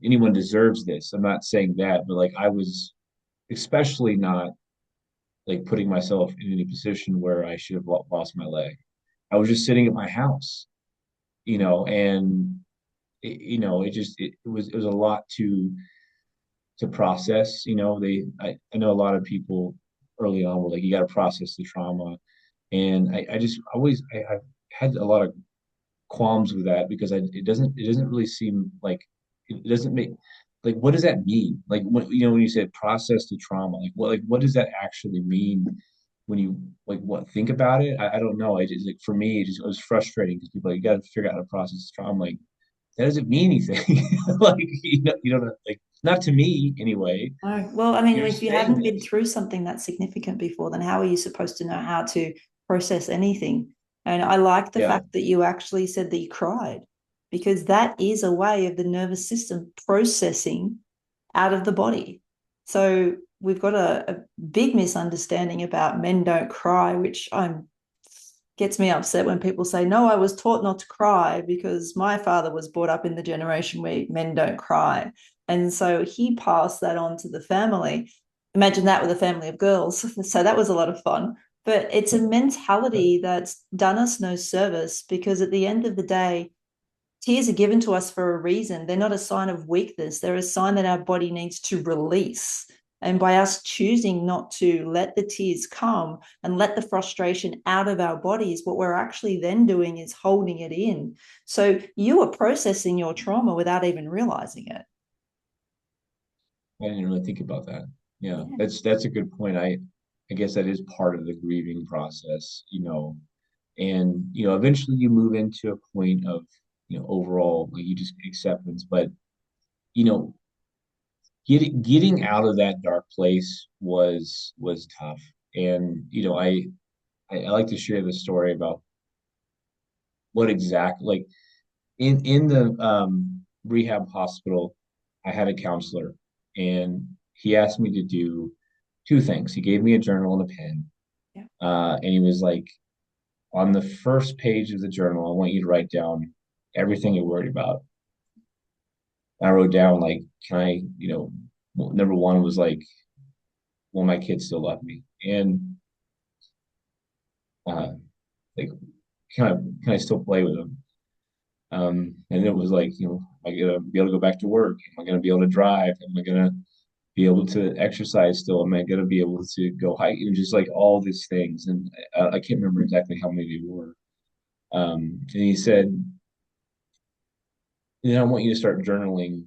anyone deserves this. I'm not saying that, but like I was especially not like putting myself in any position where I should have lost my leg. I was just sitting at my house, and it was a lot to process. I know a lot of people early on were like, you got to process the trauma, and I just always I've had a lot of qualms with that because it doesn't really seem like it doesn't make like what does that mean? Like when you said process the trauma, what does that actually mean when you like what think about it? I don't know. I just like for me it was frustrating because people are like, you got to figure out how to process trauma. I'm like that doesn't mean anything. Like you don't like not to me anyway. Oh, well, I mean, You're if just you saying haven't been this. through something that significant before, then how are you supposed to know how to process anything? And I like the Yeah. fact that you actually said that you cried, because that is a way of the nervous system processing out of the body. So we've got a big misunderstanding about men don't cry, which I'm gets me upset when people say, no, I was taught not to cry because my father was brought up in the generation where men don't cry. And so he passed that on to the family. Imagine that with a family of girls. So that was a lot of fun. But it's a mentality that's done us no service, because at the end of the day, tears are given to us for a reason. They're not a sign of weakness, they're a sign that our body needs to release. And by us choosing not to let the tears come and let the frustration out of our bodies, what we're actually then doing is holding it in. So you are processing your trauma without even realizing it. I didn't really think about that. Yeah, Yeah. that's a good point. I guess that is part of the grieving process, and eventually you move into a point of overall like you just acceptance, but you know getting out of that dark place was tough, and I like to share the story about what exactly like in the rehab hospital. I had a counselor, and he asked me to do two things. He gave me a journal and a pen, Yeah. and he was like, on the first page of the journal, I want you to write down everything you're worried about. I wrote down like, can I, number one was like, will my kids still love me? And uh, like, can I still play with them? And it was like, am I gonna be able to go back to work? Am I gonna be able to drive? Am I gonna be able to exercise still? Am I gonna be able to go hiking? Just like all these things. And I can't remember exactly how many they were. And he said, then I want you to start journaling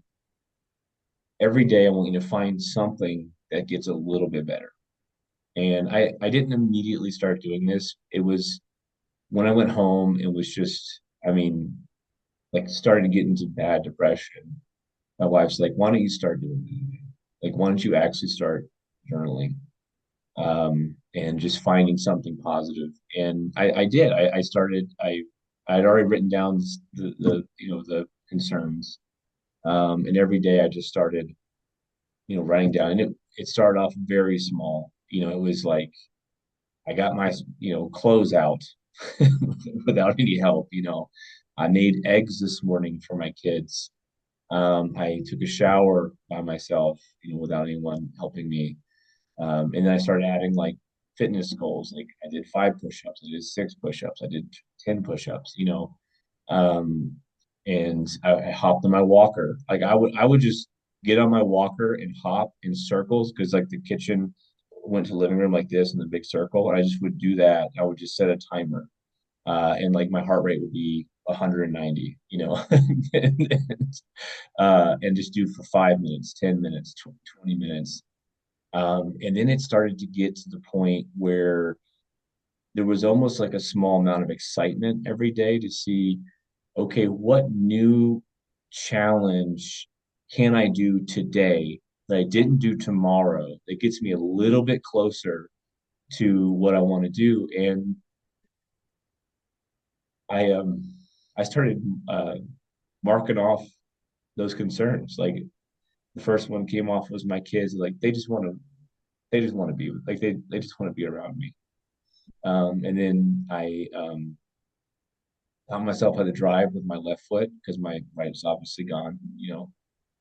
every day. I want you to find something that gets a little bit better. And I didn't immediately start doing this. It was when I went home, it was just, I mean, like started to get into bad depression. My wife's like, why don't you start doing it? Like, why don't you actually start journaling? And just finding something positive. And I did. I started, I had already written down the concerns. And every day I just started, writing down. And it started off very small. It was like I got my, clothes out without any help. I made eggs this morning for my kids. I took a shower by myself, without anyone helping me. And then I started adding like fitness goals. Like I did 5 push-ups, I did 6 push-ups, I did 10 push-ups, um, and I hopped on my walker. Like I would just get on my walker and hop in circles because like the kitchen went to the living room like this in the big circle. And I just would do that. I would just set a timer. And like my heart rate would be 190, and just do for 5 minutes, 10 minutes, 20 minutes. And then it started to get to the point where there was almost like a small amount of excitement every day to see, okay, what new challenge can I do today that I didn't do tomorrow that gets me a little bit closer to what I want to do. And I I started marking off those concerns. Like the first one came off was my kids. Like they just want to be like they just want to be around me. And then I taught myself how to drive with my left foot because my right's obviously gone.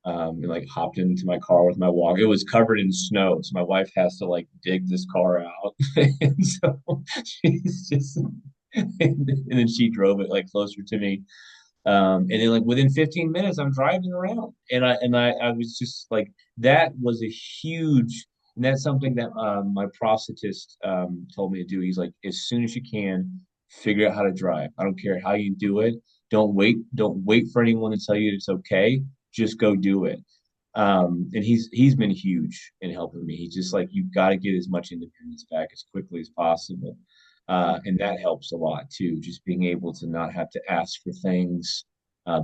And like hopped into my car with my walk. It was covered in snow, so my wife has to like dig this car out, and so she's just, and then she drove it like closer to me. And then like within 15 minutes, I'm driving around, and I was just like, that was a huge, and that's something that my prosthetist told me to do. He's like, as soon as you can, figure out how to drive. I don't care how you do it. Don't wait for anyone to tell you it's okay. Just go do it. And he's been huge in helping me. He's just like, you've got to get as much independence back as quickly as possible. And that helps a lot too, just being able to not have to ask for things,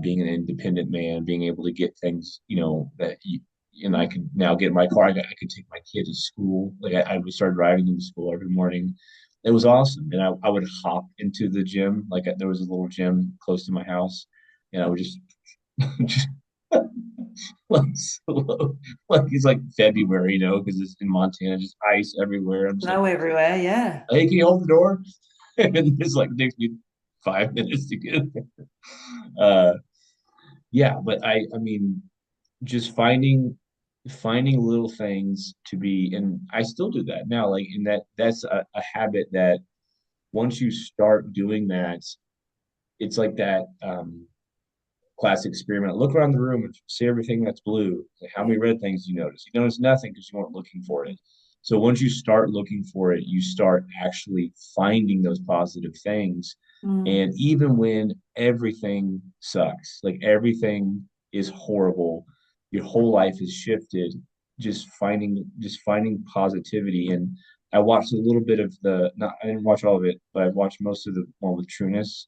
being an independent man, being able to get things, and I could now get in my car. I could take my kid to school. Like I would start driving them to school every morning. It was awesome. And I would hop into the gym. Like there was a little gym close to my house, and I would just, just like slow, like it's like February, because it's in Montana, just ice everywhere. I'm just like, Snow everywhere. Yeah. hey, can you hold the door? And it's like takes me 5 minutes to get there. Uh, yeah, but I mean, just finding little things to be, and I still do that now. Like in that's a habit that once you start doing that, it's like that classic experiment. Look around the room and see everything that's blue. Like, how many red things do you notice? You notice nothing because you weren't looking for it. So once you start looking for it, you start actually finding those positive things. Mm. And even when everything sucks, like everything is horrible, your whole life is shifted, just finding positivity. And I watched a little bit of not I didn't watch all of it, but I watched most of the one with Trunis,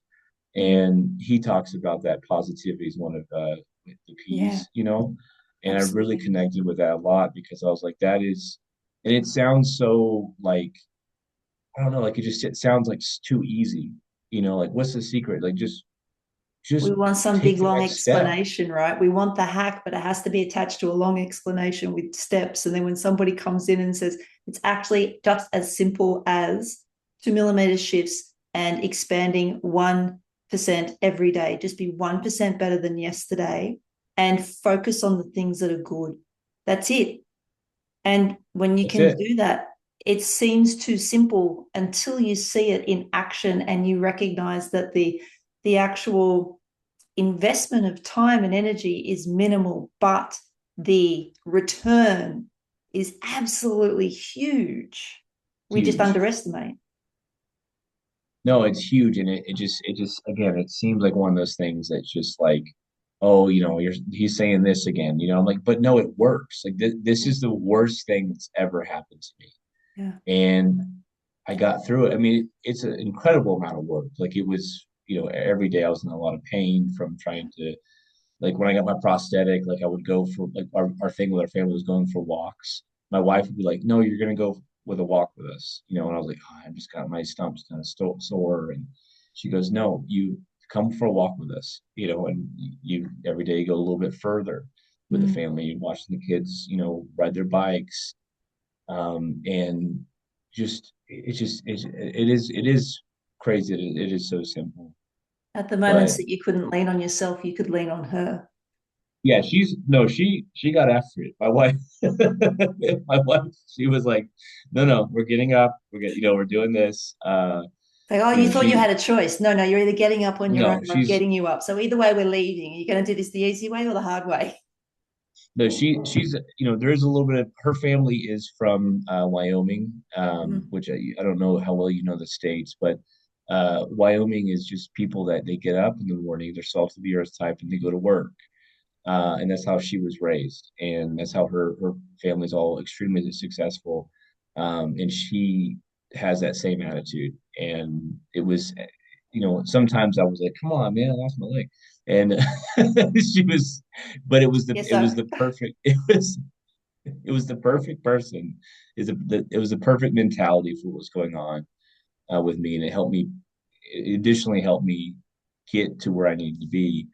Mm. and he talks about that positivity is one of the Yeah, P's. And I really absolutely. connected with that a lot because I was like, that is, and it sounds so like, I don't know, like it sounds like it's too easy, like what's the secret? Like We just want some take big the long next step. explanation, right? We want the hack, but it has to be attached to a long explanation with steps. And then when somebody comes in and says it's actually just as simple as 2 millimeter shifts and expanding 1% every day, just be 1% better than yesterday and focus on the things that are good. That's it. And when you That's can it. do that, it seems too simple until you see it in action and you recognize that the actual investment of time and energy is minimal, but the return is absolutely huge. We just Huge. underestimate. No, it's huge, and it just again, it seems like one of those things that's just like, oh, he's saying this again. I'm like, but no, it works. Like this is the worst thing that's ever happened to me, Yeah. and I got through it. I mean, it's an incredible amount of work. Like it was, every day I was in a lot of pain from trying to, like when I got my prosthetic, like I would go for like our thing with our family was going for walks. My wife would be like, "No, you're gonna go with a walk with us," and I was like, oh, "I just got my stump's kind of sore," and she goes, "No, you come for a walk with us, and you every day you go a little bit further with the Mm. family, you watching the kids, ride their bikes, and it is crazy. It is so simple, At the moments but that you couldn't lean on yourself, you could lean on her. yeah, she got after it. My wife, my wife, she was like, no, no, we're getting up. We're doing this. Like, oh, you thought you She had a choice. No, no, you're either getting up on your own no, or I'm she's getting you up. So either way, we're leaving. Are you going to do this the easy way or the hard way? no, she's there is a little bit of her family is from Wyoming, Mm. which I don't know how well you know the states, but Wyoming is just people that they get up in the morning, they're salt of the earth type, and they go to work. And that's how she was raised, and that's how her family's all extremely successful. And she has that same attitude, and it was, sometimes I was like, "Come on, man, I lost my leg," and she was, but it was the Yes, it was so the perfect. It was. It was the perfect person. It was the perfect mentality for what was going on with me, and it helped me. It additionally helped me get to where I needed to be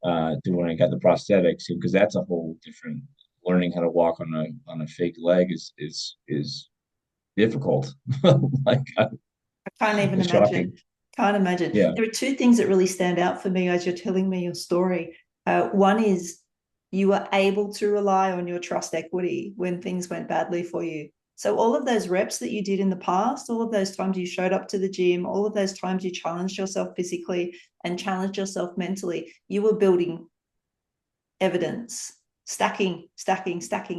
to when I got the prosthetics, because that's a whole different. Learning how to walk on a fake leg is difficult. Like I can't even it's shocking. imagine. Can't imagine. Yeah, There are two things that really stand out for me as you're telling me your story. One is you were able to rely on your trust equity when things went badly for you. So, all of those reps that you did in the past, all of those times you showed up to the gym, all of those times you challenged yourself physically and challenged yourself mentally, you were building evidence, stacking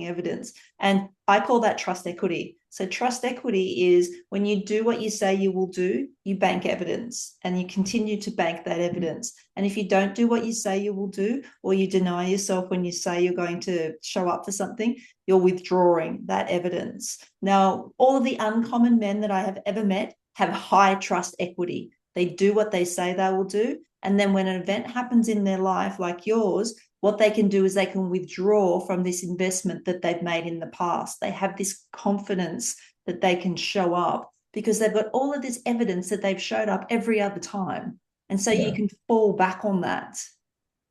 evidence. And I call that trust equity. So, trust equity is when you do what you say you will do, you bank evidence and you continue to bank that evidence. And if you don't do what you say you will do, or you deny yourself when you say you're going to show up for something, you're withdrawing that evidence. Now, all of the uncommon men that I have ever met have high trust equity. They do what they say they will do. And then when an event happens in their life like yours, what they can do is they can withdraw from this investment that they've made in the past. They have this confidence that they can show up because they've got all of this evidence that they've showed up every other time. And so you yeah, can fall back on that.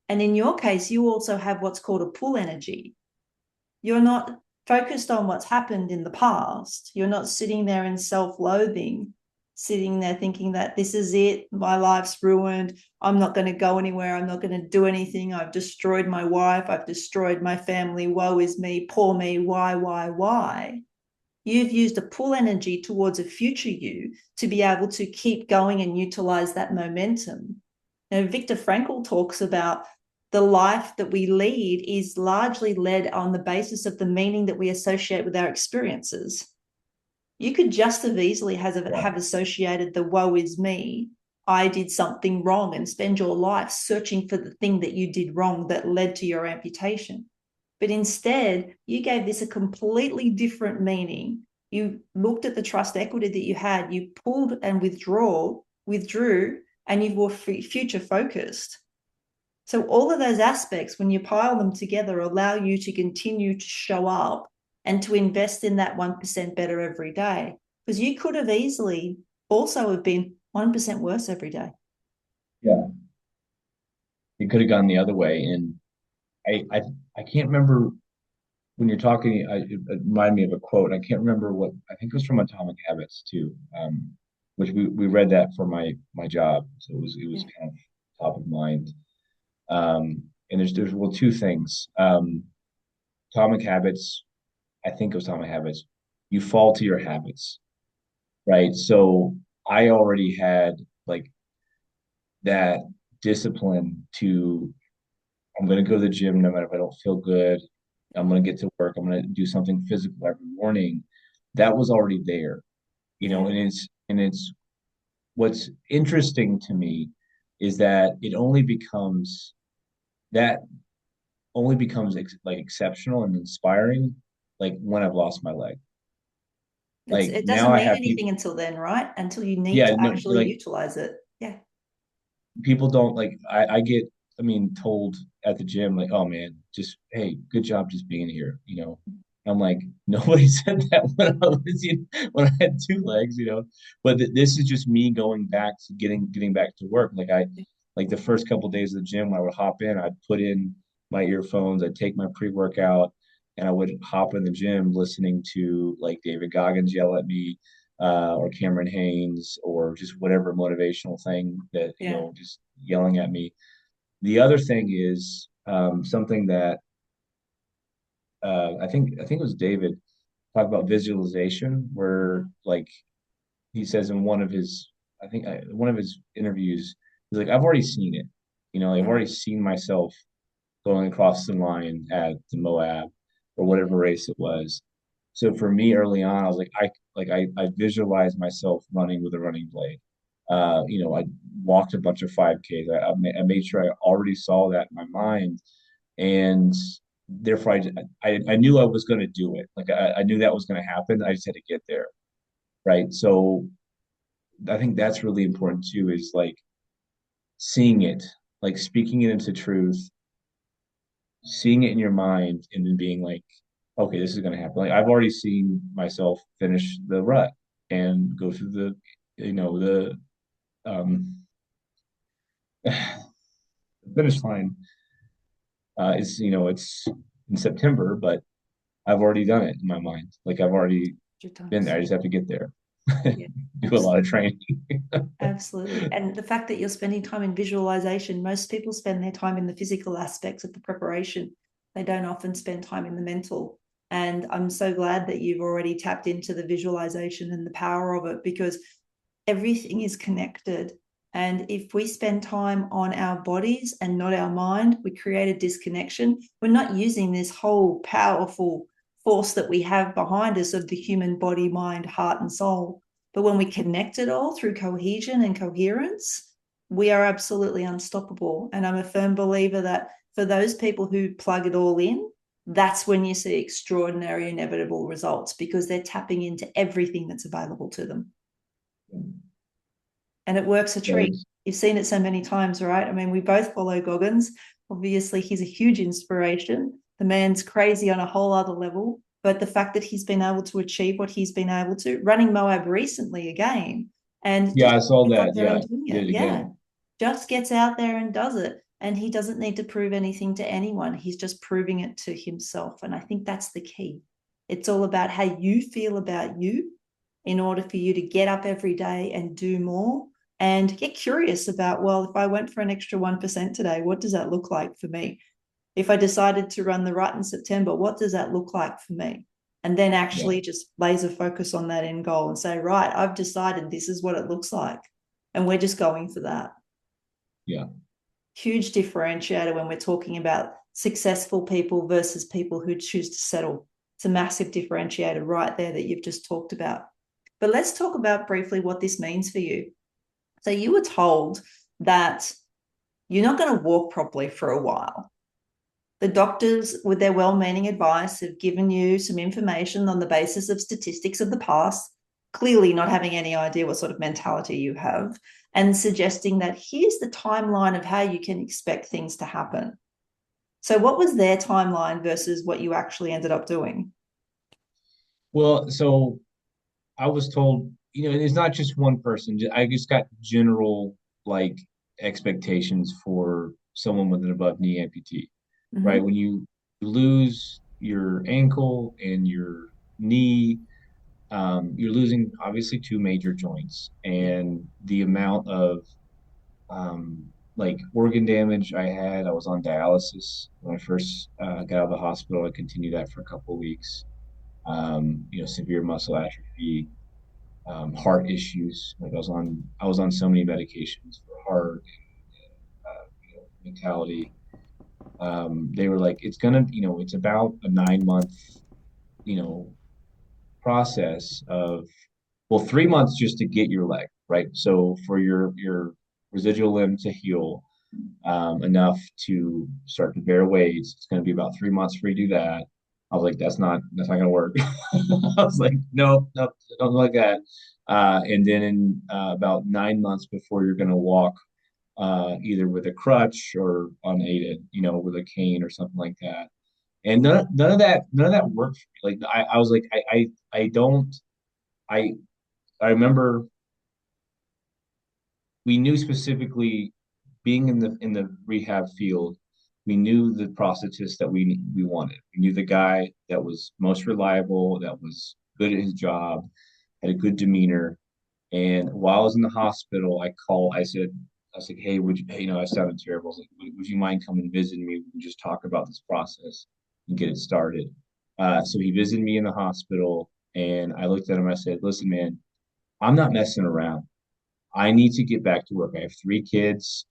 And in your case, you also have what's called a pull energy. You're not focused on what's happened in the past. You're not sitting there in self loathing, sitting there thinking that this is it, my life's ruined, I'm not going to go anywhere, I'm not going to do anything, I've destroyed my wife, I've destroyed my family, woe is me, poor me, why? You've used a pull energy towards a future you to be able to keep going and utilize that momentum. Now, Viktor Frankl talks about the life that we lead is largely led on the basis of the meaning that we associate with our experiences. You could just as easily yeah, have associated the woe is me, I did something wrong, and spend your life searching for the thing that you did wrong that led to your amputation. But instead, you gave this a completely different meaning. You looked at the trust equity that you had, you pulled and withdrew, and you were future focused. So all of those aspects, when you pile them together, allow you to continue to show up and to invest in that 1% better every day. Because you could have easily also have been 1% worse every day. yeah. It could have gone the other way, and I I I can't remember when you're talking. It reminded me of a quote. I can't remember what I think it was from Atomic Habits too, which we read that for my job, so it was Yeah. kind of top of mind. And there's well two things. Atomic Habits. I think it was Atomic Habits. You fall to your habits, right? So I already had like that discipline to I'm going to go to the gym no matter if I don't feel good. I'm going to get to work. I'm going to do something physical every morning. That was already there, you know, Yeah. and it's what's interesting to me is that it only becomes that only becomes like exceptional and inspiring like when I've lost my leg. Like It now doesn't I mean have people, anything until then, right? Until you need yeah, to no, actually like utilize it. Yeah. people don't like I get I mean told at the gym like, oh man, just hey, good job just being here, you know. I'm like, nobody said that when I was when I had two legs, you know. But this is just me going back to getting back to work. Like the first couple of days of the gym when I would hop in, I'd put in my earphones, I'd take my pre-workout, and I would hop in the gym listening to like David Goggins yell at me, or Cameron Haynes, or just whatever motivational thing that, you Yeah. know, just yelling at me. The other thing is something that I think it was David talked about visualization, where like he says in one of his one of his interviews, he's like, I've already seen it. You know, I've Yeah. already seen myself going across the line at the Moab or whatever race it was. So for me early on, I was I visualized myself running with a running blade. You know, I walked a bunch of 5Ks. I made sure I already saw that in my mind, and therefore I knew I was going to do it. Like I knew that was going to happen. I just had to get there, right? So I think that's really important too. Is like seeing it, like speaking it into truth, seeing it in your mind, and then being like, okay, this is going to happen. Like I've already seen myself finish the rut and go through the, the um, finish line. It's in September, but I've already done it in my mind. Like I've already Your been times. there. I just have to get there. Yeah, Do a lot of absolutely. training. Absolutely. And the fact that you're spending time in visualization, most people spend their time in the physical aspects of the preparation. They don't often spend time in the mental. And I'm so glad that you've already tapped into the visualization and the power of it, because everything is connected. And if we spend time on our bodies and not our mind, we create a disconnection. We're not using this whole powerful force that we have behind us of the human body, mind, heart, and soul. But when we connect it all through cohesion and coherence, we are absolutely unstoppable. And I'm a firm believer that for those people who plug it all in, that's when you see extraordinary, inevitable results, because they're tapping into everything that's available to them. And it works a That treat. is, You've seen it so many times, right? I mean, we both follow Goggins. Obviously, he's a huge inspiration. The man's crazy on a whole other level. But the fact that he's been able to achieve what he's been able to, running Moab recently again, and yeah, just I saw gets that. out there Yeah, and doing did it. it Yeah. again. Just gets out there and does it. And he doesn't need to prove anything to anyone. He's just proving it to himself. And I think that's the key. It's all about how you feel about you in order for you to get up every day and do more and get curious about, well, if I went for an extra 1% today, what does that look like for me? If I decided to run the rut in September, what does that look like for me? And then Yeah, actually just laser focus on that end goal and say, right, I've decided this is what it looks like. And we're just going for that. yeah. Huge differentiator when we're talking about successful people versus people who choose to settle. It's a massive differentiator right there that you've just talked about. But let's talk about briefly what this means for you. So you were told that you're not going to walk properly for a while. The doctors, with their well meaning advice, have given you some information on the basis of statistics of the past, clearly not having any idea what sort of mentality you have, and suggesting that here's the timeline of how you can expect things to happen. So, what was their timeline versus what you actually ended up doing? Well, so I was told, and it's not just one person. I just got general like expectations for someone with an above knee amputee, right? Mm-hmm. When you lose your ankle and your knee, you're losing obviously two major joints, Yeah. and the amount of um, like organ damage I had. I was on dialysis when I first got out of the hospital. I continued that for a couple of weeks. Severe muscle atrophy, heart issues. Like I was on so many medications for heart, mentality. They were like, it's about a 9 month, you know, process of, well, 3 months just to get your leg right. So for your residual limb to heal enough to start to bear weights, it's going to be about 3 months for you to do that. I was like, that's not going to work. I was like, nope, nope, don't like that. And then in about 9 months before you're going to walk, either with a crutch or unaided, with a cane or something like that. And none of that worked for me. Like I was like, I don't, I, I remember we knew specifically being in the rehab field, we knew the prosthetist that we wanted. We knew the guy that was most reliable, that was good at his job, had a good demeanor. And while I was in the hospital, I said, hey, would you, I sounded terrible. I was like, would you mind coming and visiting me? We can just talk about this process and get it started. So he visited me in the hospital, and I looked at him. I said, listen, man, I'm not messing around. I need to get back to work. I have 3 kids.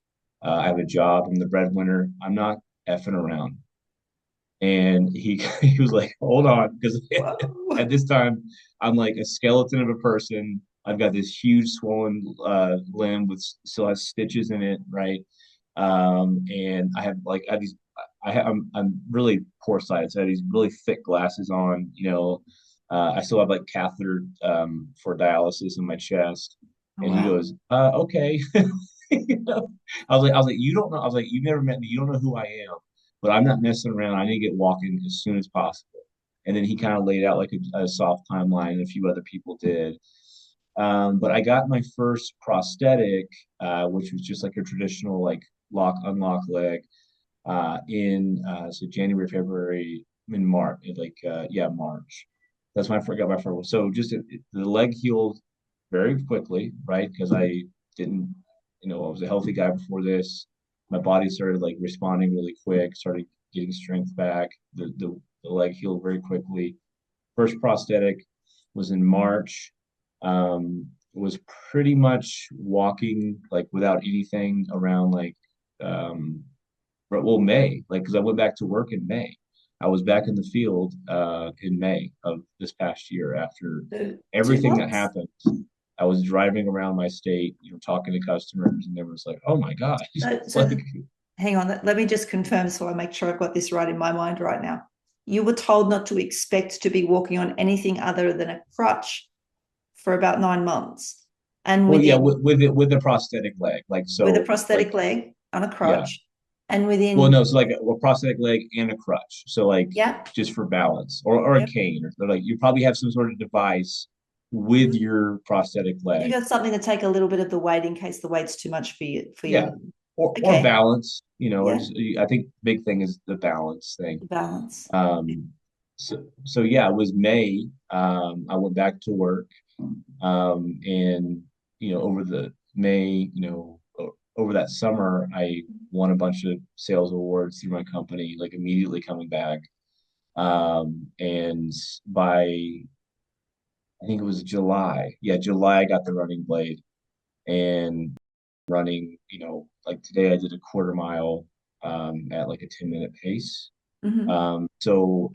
I have a job. I'm the breadwinner. I'm not effing around. And he he was like, hold on, because Whoa. at this time I'm like a skeleton of a person. I've got this huge swollen limb with still has stitches in it, right? And I have these. I'm really poor sight, so I have these really thick glasses on. I still have like catheter for dialysis in my chest. Oh, And he wow. goes, okay. I was like, you don't know. I was like, you've never met me. You don't know who I am, but I'm not messing around. I need to get walking as soon as possible. And then he kind of laid out like a soft timeline, and a few other people did. But I got my first prosthetic, which was just like a traditional like lock unlock leg, in so January, February, in March, like yeah, March. That's when I forgot my first one. So just the leg healed very quickly, right? Because I didn't, I was a healthy guy before this. My body started like responding really quick, started getting strength back. The leg healed very quickly. First prosthetic was in March. Was pretty much walking like without anything around like um, well, May, like, because I went back to work in May. I was back in the field in May of this past year after So two everything that months. happened. I was driving around my state, talking to customers, and they was like, "Oh my God!" So Like, hang on, let me just confirm so I make sure I've got this right in my mind right now. You were told not to expect to be walking on anything other than a crutch for about 9 months. And well, yeah, within, with the prosthetic leg, like with a so, like prosthetic leg on a yeah. crutch, and Well, within, no, so like a prosthetic leg and a crutch, so like yeah, just for balance, or a yep. cane, or like you probably have some sort of device with your prosthetic You leg. got something to take a little bit of the weight in case the weight's too much for you, for Yeah, you. or Okay, balance, or yeah, just, I think big thing is the balance thing. balance. Um, so yeah, it was May. I went back to work, and over the May, over that summer, I won a bunch of sales awards through my company, like immediately coming back. And by I think it was July, yeah, July, I got the running blade and running, like today I did a quarter mile at like a 10-minute pace. Mm-hmm. So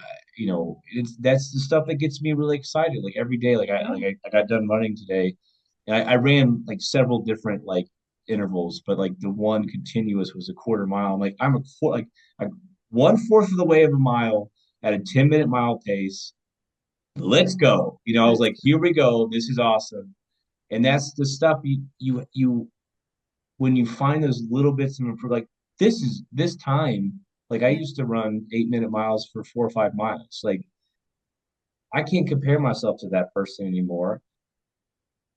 that's the stuff that gets me really excited. Like every day, I got done running today, and I ran like several different like intervals, but like the one continuous was a quarter mile. I'm like like I'm 1/4 of the way of a mile at a 10-minute mile pace. Let's go. I was like, here we go. This is awesome. And that's the stuff you when you find those little bits of improvement, like this time, like I Yeah. used to run 8-minute miles for 4 or 5 miles. Like I can't compare myself to that person anymore.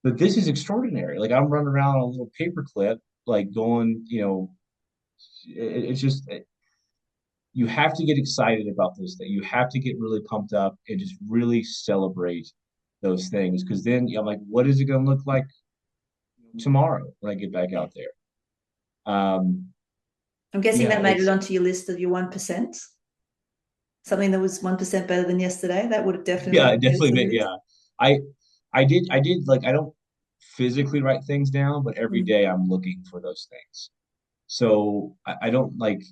But this is extraordinary. Like I'm running around on a little paper clip, like going, it's just you have to get excited about those things. You have to get really pumped up and just really celebrate those things. Because then I'm like, what is it going to look like tomorrow when I get back Yeah. out there? I'm guessing Yeah, that made it it's onto your list of your 1%. Something that was 1% better than yesterday. That would have yeah, definitely it made it definitely to the made, list. yeah. I I did like I don't physically write things down, but every Mm. day I'm looking for those things. So I don't like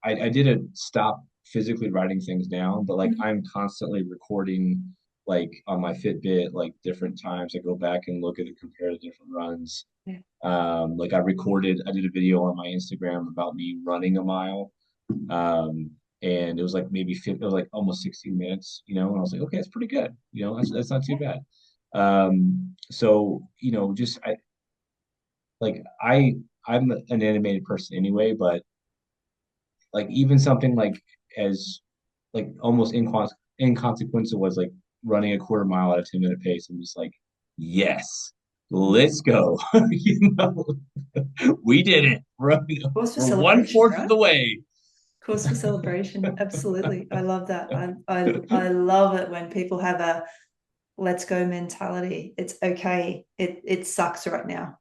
I didn't stop physically writing things down, but like Mm. I'm constantly recording like on my Fitbit, like different times I go back and look at and compare the different runs. Yeah. Like I did a video on my Instagram about me running a mile. Um, and it was like it was like almost 16 minutes, and I was like, okay, that's pretty good. That's not too Yeah. bad. So, just like I'm an animated person anyway, but like even something like as like almost inconsequential was like running a quarter mile at a 10-minute pace. I'm just like, yes, let's go. We did it. Cause for We're one celebration, fourth of right? the way. Cause for celebration. Absolutely. I love that. I love it when people have a let's go mentality. It's okay. It sucks right now.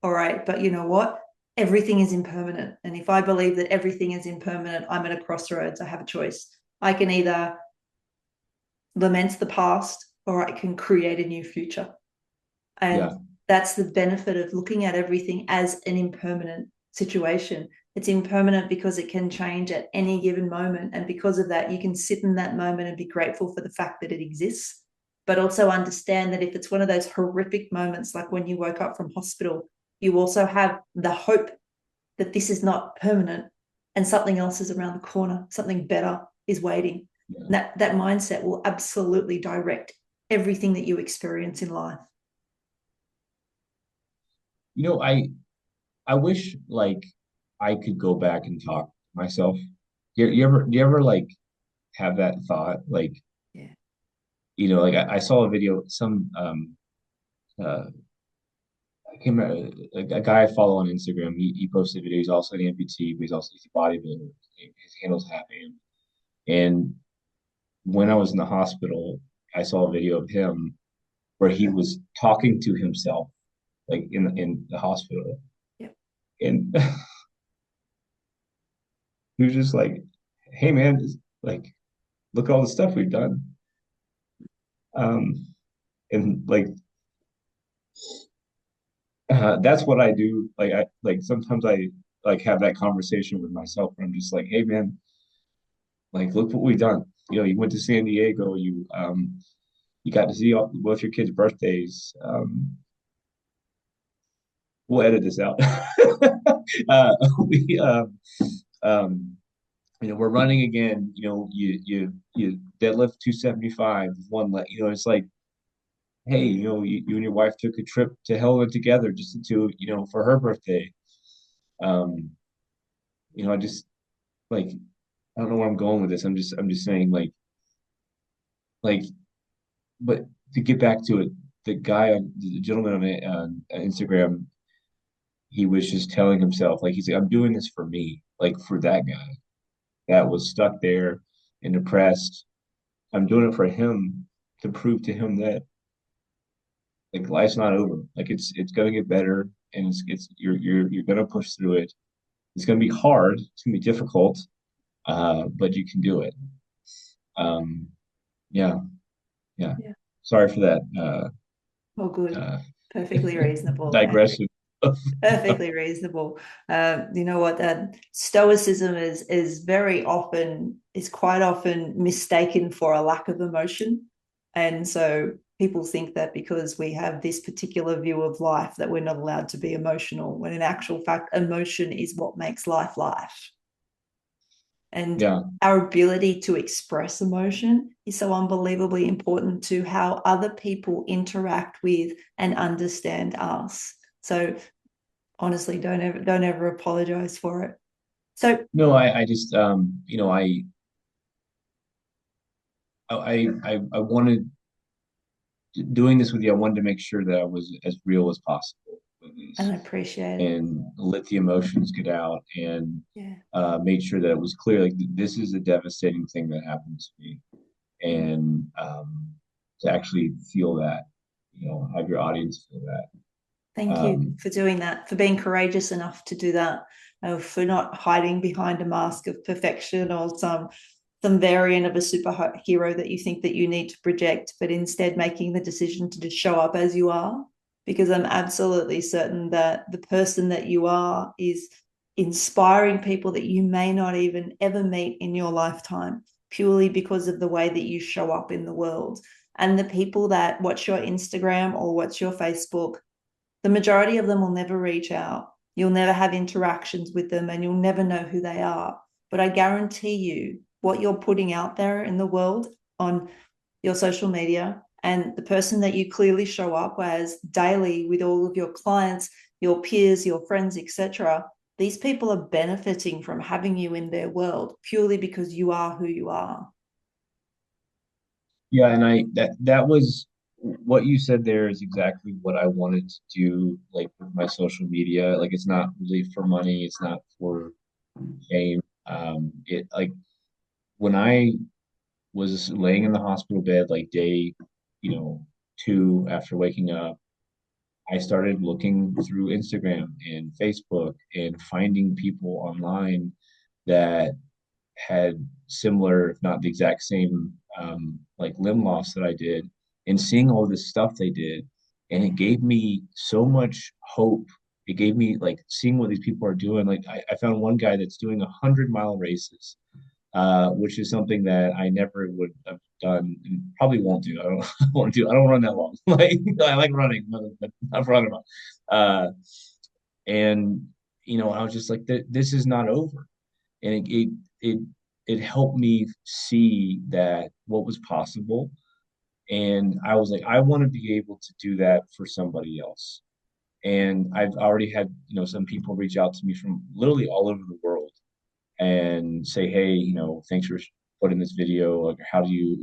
All right. But you know what? Everything is impermanent. And if I believe that everything is impermanent, I'm at a crossroads. I have a choice. I can either lament the past or I can create a new future. And Yeah, that's the benefit of looking at everything as an impermanent situation. It's impermanent because it can change at any given moment. And because of that, you can sit in that moment and be grateful for the fact that it exists, but also understand that if it's one of those horrific moments, like when you woke up from hospital, you also have the hope that this is not permanent and something else is around the corner, something better is waiting. yeah. And that mindset will absolutely direct everything that you experience in life. You know, I wish like I could go back and talk to myself. You ever like have that thought? Like, Yeah. Like I saw a video, some uh I can't remember, a guy I follow on Instagram. He posted a video. He's also an amputee, but he's a bodybuilder. His handle's Half Am. And when I was in the hospital, I saw a video of him where he was talking to himself, like in the hospital, Yep. and he was just like, "Hey man, like look at all the stuff we've done." Um, and like that's what I do. Like sometimes I like have that conversation with myself where I'm just like, "Hey man, like look what we've done." You went to San Diego. You got to see both your kids' birthdays. We'll edit this out. We um, we're running again. You deadlift 275 with one leg. It's like, hey, Yeah. you and your wife took a trip to Helena together just to, for her birthday. Um, I just like I don't know where I'm going with this. I'm just saying like but to get back to it, the gentleman on Instagram, he was just telling himself like he's like, I'm doing this for me, like for that guy that was stuck there and depressed. I'm doing it for him to prove to him that like life's not over. Like it's gonna get better, and it's you're gonna push through it. It's gonna be hard. It's gonna be difficult, but you can do it. Um, yeah, yeah. Yeah. Sorry for that All good. uh, Perfectly reasonable. And digression. perfectly reasonable. You know what? Stoicism is very often is quite often mistaken for a lack of emotion, and so people think that because we have this particular view of life that we're not allowed to be emotional. When in actual fact, emotion is what makes life life. And Yeah, our ability to express emotion is so unbelievably important to how other people interact with and understand us. So honestly, don't ever apologize for it. So no, I just I wanted doing this with you. I wanted to make sure that I was as real as possible with and this I appreciate it. and let the emotions get out and Yeah. made sure that it was clear like this is a devastating thing that happened to me, Yeah. and to actually feel that, have your audience feel that. Thank you Um, for doing that, for being courageous enough to do that, for not hiding behind a mask of perfection or some variant of a superhero that you think that you need to project, but instead making the decision to just show up as you are. Because I'm absolutely certain that the person that you are is inspiring people that you may not even ever meet in your lifetime, purely because of the way that you show up in the world. And the people that watch your Instagram or watch your Facebook, the majority of them will never reach out. You'll never have interactions with them and you'll never know who they are. But I guarantee you, what you're putting out there in the world on your social media and the person that you clearly show up as daily with all of your clients, your peers, your friends, etc., these people are benefiting from having you in their world purely because you are who you are. yeah, and that was what you said there is exactly what I wanted to do, like with my social media. Like it's not really for money, it's not for fame. It like when I was laying in the hospital bed, like day, 2 after waking up, I started looking through Instagram and Facebook and finding people online that had similar, if not the exact same, like limb loss that I did, and seeing all this stuff they did, and it gave me so much hope. It gave me like seeing what these people are doing. Like I found one guy that's doing 100-mile races, which is something that I never would have done and probably won't do. I don't want to do. I don't run that long. Like I like running, but not for 100 miles. And I was just like, this is not over, and it it helped me see that what was possible. And I was like, I want to be able to do that for somebody else. And I've already had, some people reach out to me from literally all over the world and say, hey, thanks for putting this video. Like, how do you,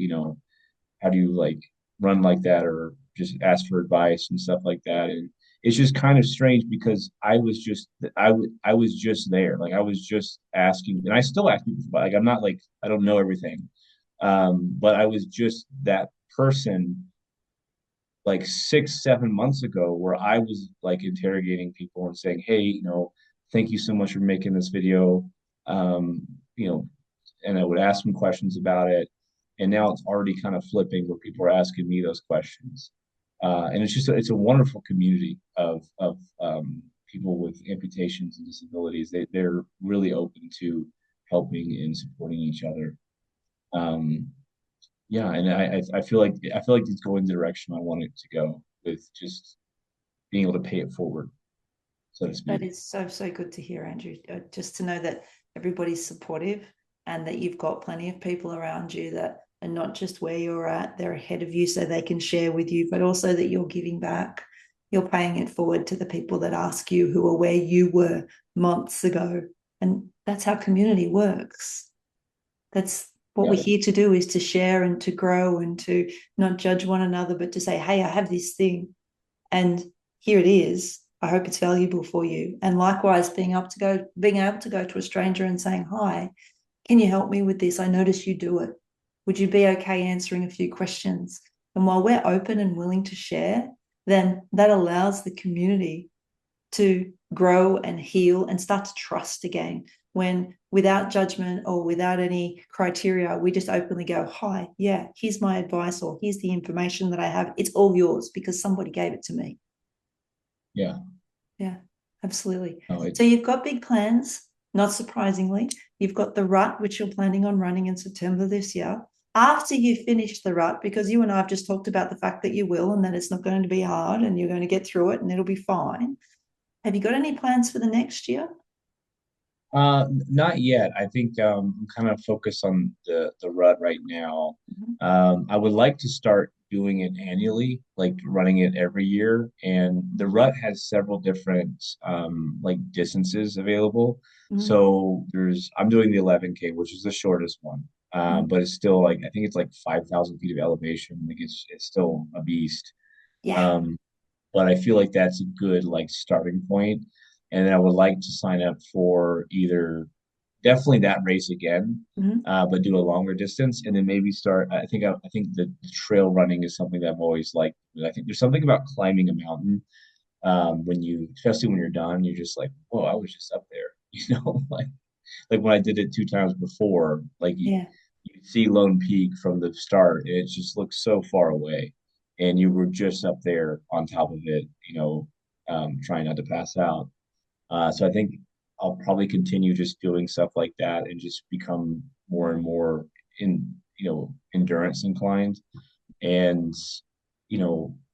how do you like run like that or just ask for advice and stuff like that. And it's just kind of strange because I was just there. Like I was just asking, and I still ask people, like I'm not like I don't know everything. But I was just that person like 6, 7 months ago where I was like interrogating people and saying, hey, thank you so much for making this video. Um, you know, and I would ask them questions about it. And now it's already kind of flipping where people are asking me those questions. And it's a wonderful community of people with amputations and disabilities. They're really open to helping and supporting each other. Um, yeah, and I feel like it's going the direction I want it to go with just being able to pay it forward, so to That speak. is so, so good to hear, Andrew. Just to know that everybody's supportive and that you've got plenty of people around you that are not just where you're at, they're ahead of you so they can share with you, but also that you're giving back. You're paying it forward to the people that ask you who are where you were months ago. And that's how community works. That's what Yeah, we're here to do, is to share and to grow and to not judge one another, but to say, hey, I have this thing and here it is. I hope it's valuable for you. And likewise, being able to go to a stranger and saying, hi, can you help me with this? I notice you do it. Would you be okay answering a few questions? And while we're open and willing to share, then that allows the community to grow and heal and start to trust again. When without judgment or without any criteria, we just openly go, hi, yeah, here's my advice, or here's the information that I have. It's all yours because somebody gave it to me. yeah. Yeah, absolutely. No, So you've got big plans, not surprisingly. You've got the rut, which you're planning on running in September this year. After you finish the rut, because you and I have just talked about the fact that you will and that it's not going to be hard and you're going to get through it and it'll be fine. Have you got any plans for the next year? Not yet. I think I'm kind of focused on the rut right now. Mhm. I would like to start doing it annually, like running it every year. And the rut has several different like distances available. Mhm. So I'm doing the 11K, which is the shortest one. Mhm. But it's still like I think it's like 5,000 feet of elevation. Like it's still a beast. Yeah. Um, but I feel like that's a good like starting point. And then I would like to sign up for either definitely that race again, Mhm. but do a longer distance, and then maybe start. I think the trail running is something that I've always liked. I think there's something about climbing a mountain when you, especially when you're done, you're just like, whoa, I was just up there, like when I did it 2 times before, like Yeah. you see Lone Peak from the start, and it just looks so far away, and you were just up there on top of it, trying not to pass out. So I think I'll probably continue just doing stuff like that and just become more and more endurance inclined. And,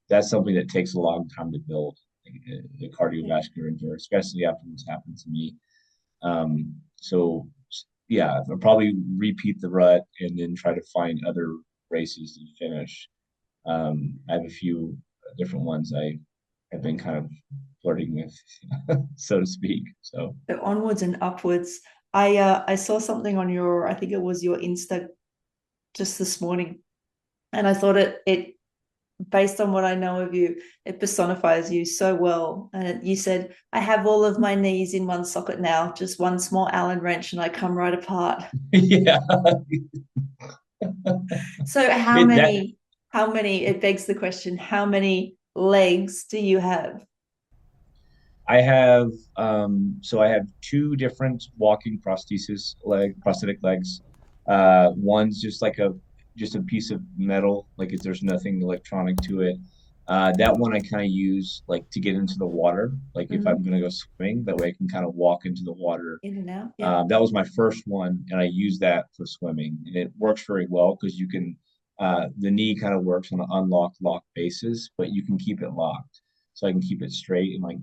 that's something that takes a long time to build, like, the Yeah. cardiovascular endurance, especially after what's happened to me. So yeah, I'll probably repeat the rut and then try to find other races to finish. I have a few different ones I have been kind of flirting with, so to speak. So So onwards and upwards. I saw something on your, I think it was your Insta just this morning, and I thought it based on what I know of you, it personifies you so well. And you said, I have all of my knees in one socket now, just one small Allen wrench, and I come right apart. yeah, So it, that how many, it begs the question, how many legs do you have? I have so I have two different walking prosthetic legs. One's just a piece of metal, like there's nothing electronic to it. That one I kind of use like to get into the water, like if I'm Mhm. gonna go swimming, that way I can kind of walk into the water. In and out. Yeah. That was my first one, and I use that for swimming, and it works very well because you can the knee kind of works on an unlock lock basis, but you can keep it locked, so I can keep it straight and like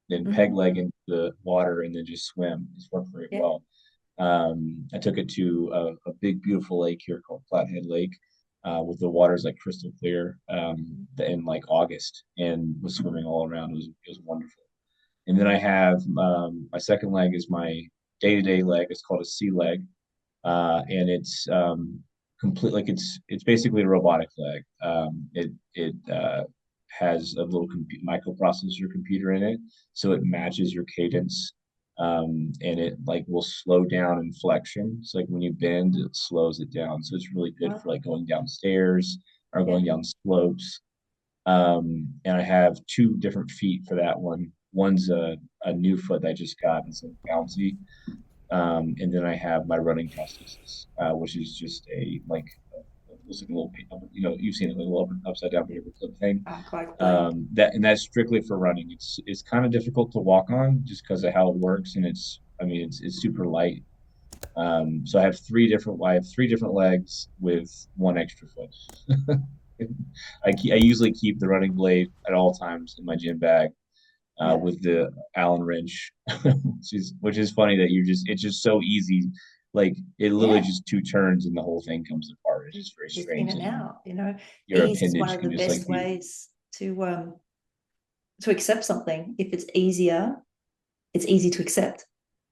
then peg Mhm. leg into the water and then just swim. It's worked very Yeah. well. I took it to a big, beautiful lake here called Flathead Lake, with the waters like crystal clear, in like August, and was swimming all around. It was wonderful. And then I have my second leg is my day-to-day leg. It's called a sea leg, and it's complete, like it's basically a robotic leg. It has a little microprocessor computer in it, so it matches your cadence, and it like will slow down in flexion. It's like when you bend, it slows it down. So it's really good for Wow. like going downstairs or Yeah. going down slopes. And I have two different feet for that one. One's a new foot that I just got. It's like bouncy. And then I have my running prosthesis, which is just a like looks like a little, you've seen it, like a little upside down paperclip thing. Like blade. And that's strictly for running. It's kind of difficult to walk on just because of how it works, and I mean, it's super light. So I have three different legs with one extra foot. I usually keep the running blade at all times in my gym bag, Yeah. with the Allen wrench, which is funny that it's just so easy. Like it literally Yeah. just two turns and the whole thing comes apart. It's just very Just in strange and that out, your ease is one appendage of the can just like best be. ways to accept something. If it's easier, it's easy to accept.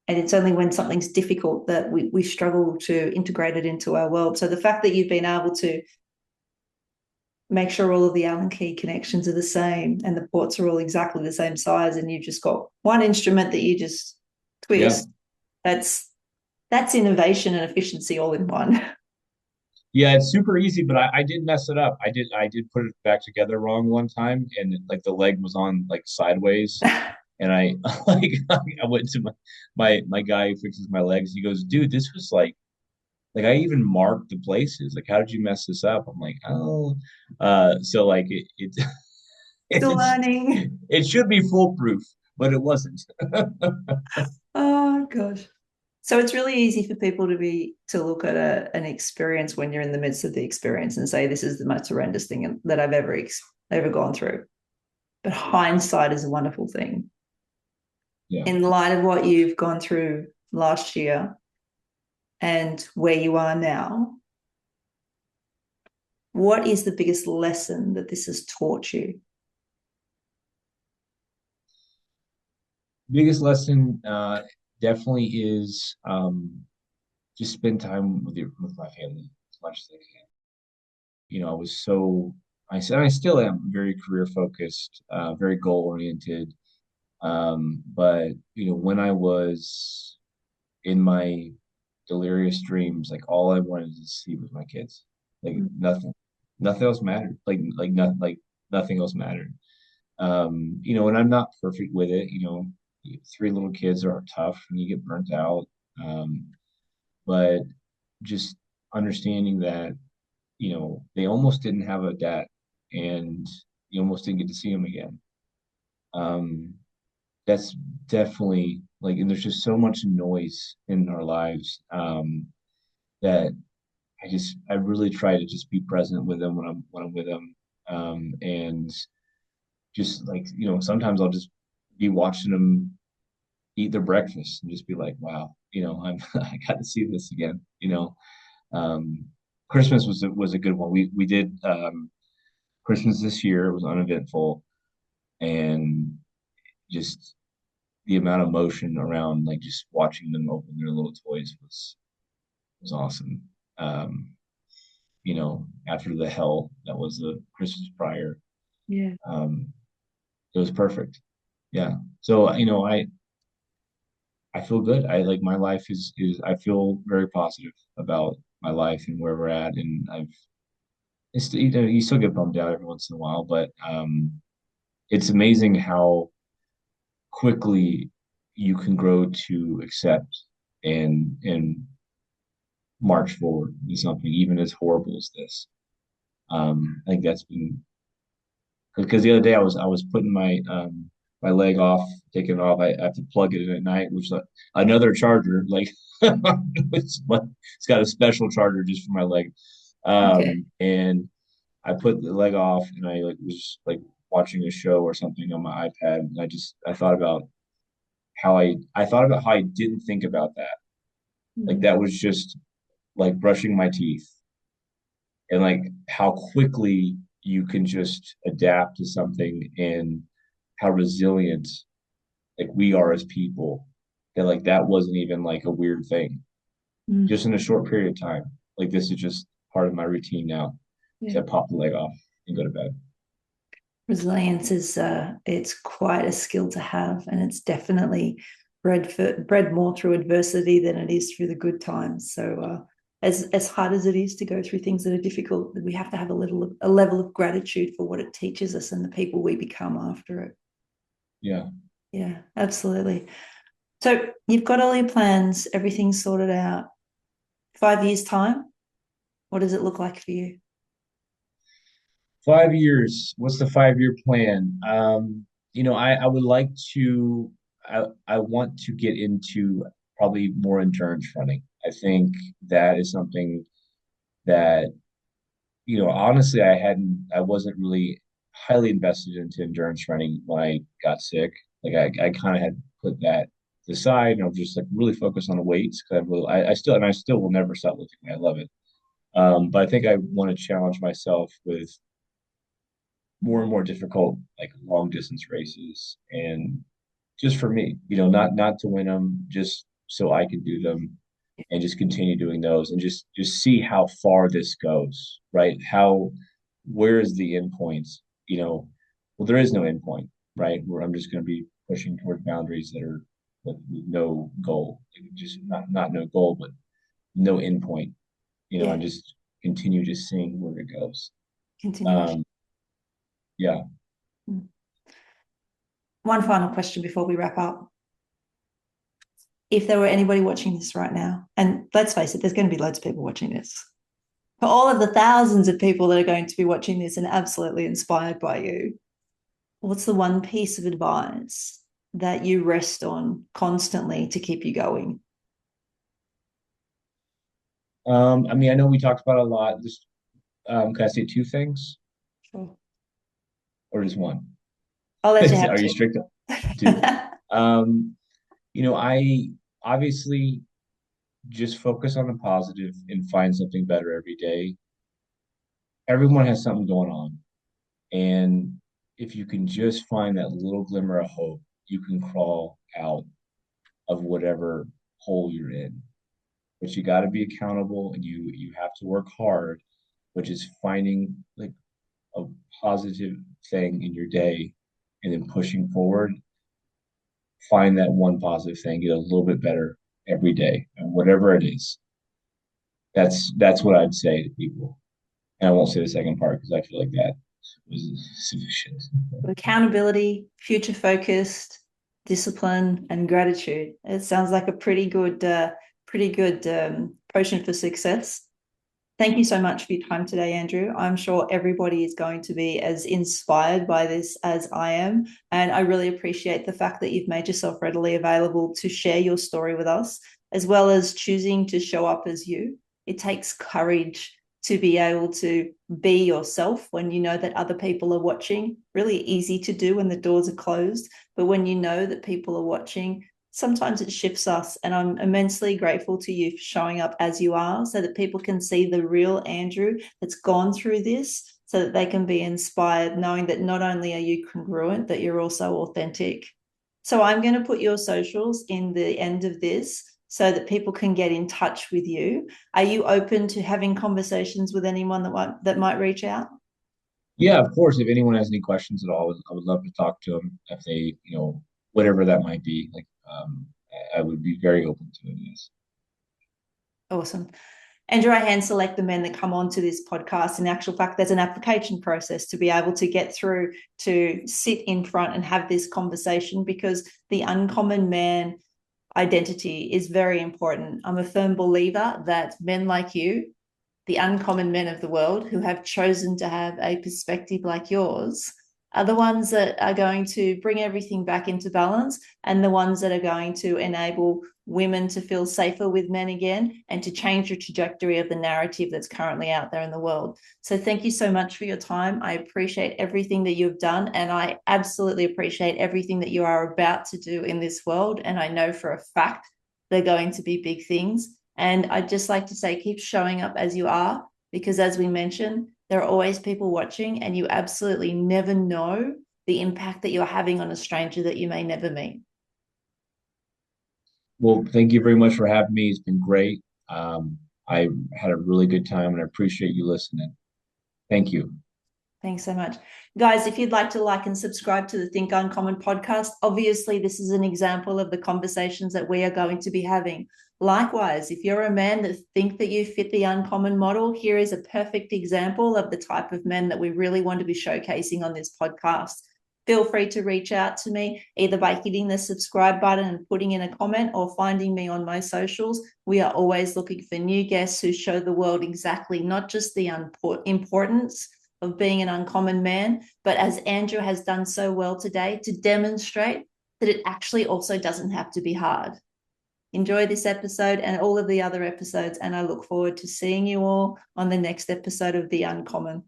And it's only when something's difficult that we struggle to integrate it into our world. So the fact that you've been able to make sure all of the Allen key connections are the same and the ports are all exactly the same size, and you've just got one instrument that you just Yeah. twist. That's innovation and efficiency all in one. Yeah, it's super easy, but I did mess it up. I did put it back together wrong one time, and like the leg was on like sideways, and I like I went to my guy who fixes my legs. He goes, "Dude, this was like I even marked the places. Like, how did you mess this up?" I'm like, "Oh, so like it Still it's learning. it should be foolproof, but it wasn't." Oh gosh. So it's really easy for people to look at an experience when you're in the midst of the experience and say, this is the most horrendous thing that I've ever gone through. But hindsight is a wonderful thing. Yeah. In light of what you've gone through last year and where you are now, what is the biggest lesson that this has taught you? Biggest lesson definitely is just spend time with my family as much as I can. I was so I said I still am very career focused, very goal oriented. But when I was in my delirious dreams, like all I wanted to see was my kids. Like nothing else mattered. Like nothing else mattered. And I'm not perfect with it. Three little kids are tough and you get burnt out. Um, but just understanding that, they almost didn't have a dad and you almost didn't get to see him again. Um, that's definitely like, and there's just so much noise in our lives, that I really try to just be present with them when I'm with them. And just like, sometimes I'll just be watching them eat their breakfast and just be like, wow, I got to see this again. Um, Christmas was a good one. We did Christmas this year. It was uneventful, and just the amount of motion around like just watching them open their little toys was awesome. Um, After the hell that was the Christmas prior, Yeah. um, it was perfect. Yeah. So I feel good. I like my life is I feel very positive about my life and where we're at, and you still get bummed out every once in a while, but it's amazing how quickly you can grow to accept and march forward with something even as horrible as this. I think that's been because the other day I was putting my leg off, taking it off. I have to plug it in at night, which is another charger. Like it's got a special charger just for my leg. Okay. And I put the leg off, and I like was like watching a show or something on my iPad, and I thought about how I didn't think about that. Like Mm. that was just like brushing my teeth, and like how quickly you can just adapt to something, and how resilient like we are as people, that like that wasn't even like a weird thing Mm. just in a short period of time. Like this is just part of my routine now Yeah. to pop the leg off and go to bed. Resilience is it's quite a skill to have, and it's definitely bred more through adversity than it is through the good times. So as hard as it is to go through things that are difficult, we have to have a level of gratitude for what it teaches us and the people we become after it. Yeah. Yeah, absolutely. So you've got all your plans, everything's sorted out. 5 years time, what does it look like for you? 5 years. What's the 5 year plan? I would like to, I want to get into probably more endurance running. I think that is something that, honestly, I wasn't really highly invested into endurance running when I got sick. Like I kind of had put that to the side and I was just like really focused on the weights because I still will never stop lifting. I love it. But I think I want to challenge myself with more and more difficult, like long distance races. And just for me, not to win them, just so I can do them and just continue doing those and just see how far this goes, right? Where is the end point? Well, there is no end point, right? Where I'm just going to be pushing toward boundaries that are with no goal, just not no goal, but no end point, Yeah, and just continue just seeing where it goes. continuation. Um, yeah. One final question before we wrap up. If there were anybody watching this right now, and let's face it, there's going to be loads of people watching this, for all of the thousands of people that are going to be watching this and absolutely inspired by you, what's the one piece of advice that you rest on constantly to keep you going? I mean, I know we talked about a lot. Just can I say two things Sure. or just one? I'll let you have Are you two. strict? Two. Um, I obviously just focus on the positive and find something better every day. Everyone has something going on. And if you can just find that little glimmer of hope, you can crawl out of whatever hole you're in. But you got to be accountable and you have to work hard, which is finding like a positive thing in your day and then pushing forward. Find that one positive thing, get a little bit better every day, and whatever it is. That's what I'd say to people. And I won't say the second part because I feel like that was sufficient. Accountability, future focused, discipline, and gratitude. It sounds like a pretty good potion for success. Thank you so much for your time today, Andrew. I'm sure everybody is going to be as inspired by this as I am. And I really appreciate the fact that you've made yourself readily available to share your story with us, as well as choosing to show up as you. It takes courage to be able to be yourself when you know that other people are watching. Really easy to do when the doors are closed. But when you know that people are watching, sometimes it shifts us. And I'm immensely grateful to you for showing up as you are so that people can see the real Andrew that's gone through this, so that they can be inspired, knowing that not only are you congruent, that you're also authentic. So I'm going to put your socials in the end of this so that people can get in touch with you. Are you open to having conversations with anyone that might reach out? Yeah, of course. If anyone has any questions at all, I would love to talk to them if they, whatever that might be. Like, I would be very open to it. Yes. Awesome. Andrew, I hand select the men that come onto this podcast. In actual fact, there's an application process to be able to get through to sit in front and have this conversation, because the uncommon man identity is very important. I'm a firm believer that men like you, the uncommon men of the world who have chosen to have a perspective like yours, are the ones that are going to bring everything back into balance, and the ones that are going to enable women to feel safer with men again and to change the trajectory of the narrative that's currently out there in the world. So thank you so much for your time. I appreciate everything that you've done, and I absolutely appreciate everything that you are about to do in this world. And I know for a fact they're going to be big things. And I'd just like to say, keep showing up as you are, because as we mentioned, there are always people watching, and you absolutely never know the impact that you're having on a stranger that you may never meet. Well, thank you very much for having me. It's been great. I had a really good time and I appreciate you listening. Thank you. Thanks so much. Guys, if you'd like and subscribe to the Think Uncommon podcast, obviously this is an example of the conversations that we are going to be having. Likewise, if you're a man that think that you fit the uncommon model, here is a perfect example of the type of men that we really want to be showcasing on this podcast. Feel free to reach out to me either by hitting the subscribe button and putting in a comment or finding me on my socials. We are always looking for new guests who show the world exactly not just the importance of being an uncommon man, but as Andrew has done so well today, to demonstrate that it actually also doesn't have to be hard. Enjoy this episode and all of the other episodes, and I look forward to seeing you all on the next episode of The Uncommon.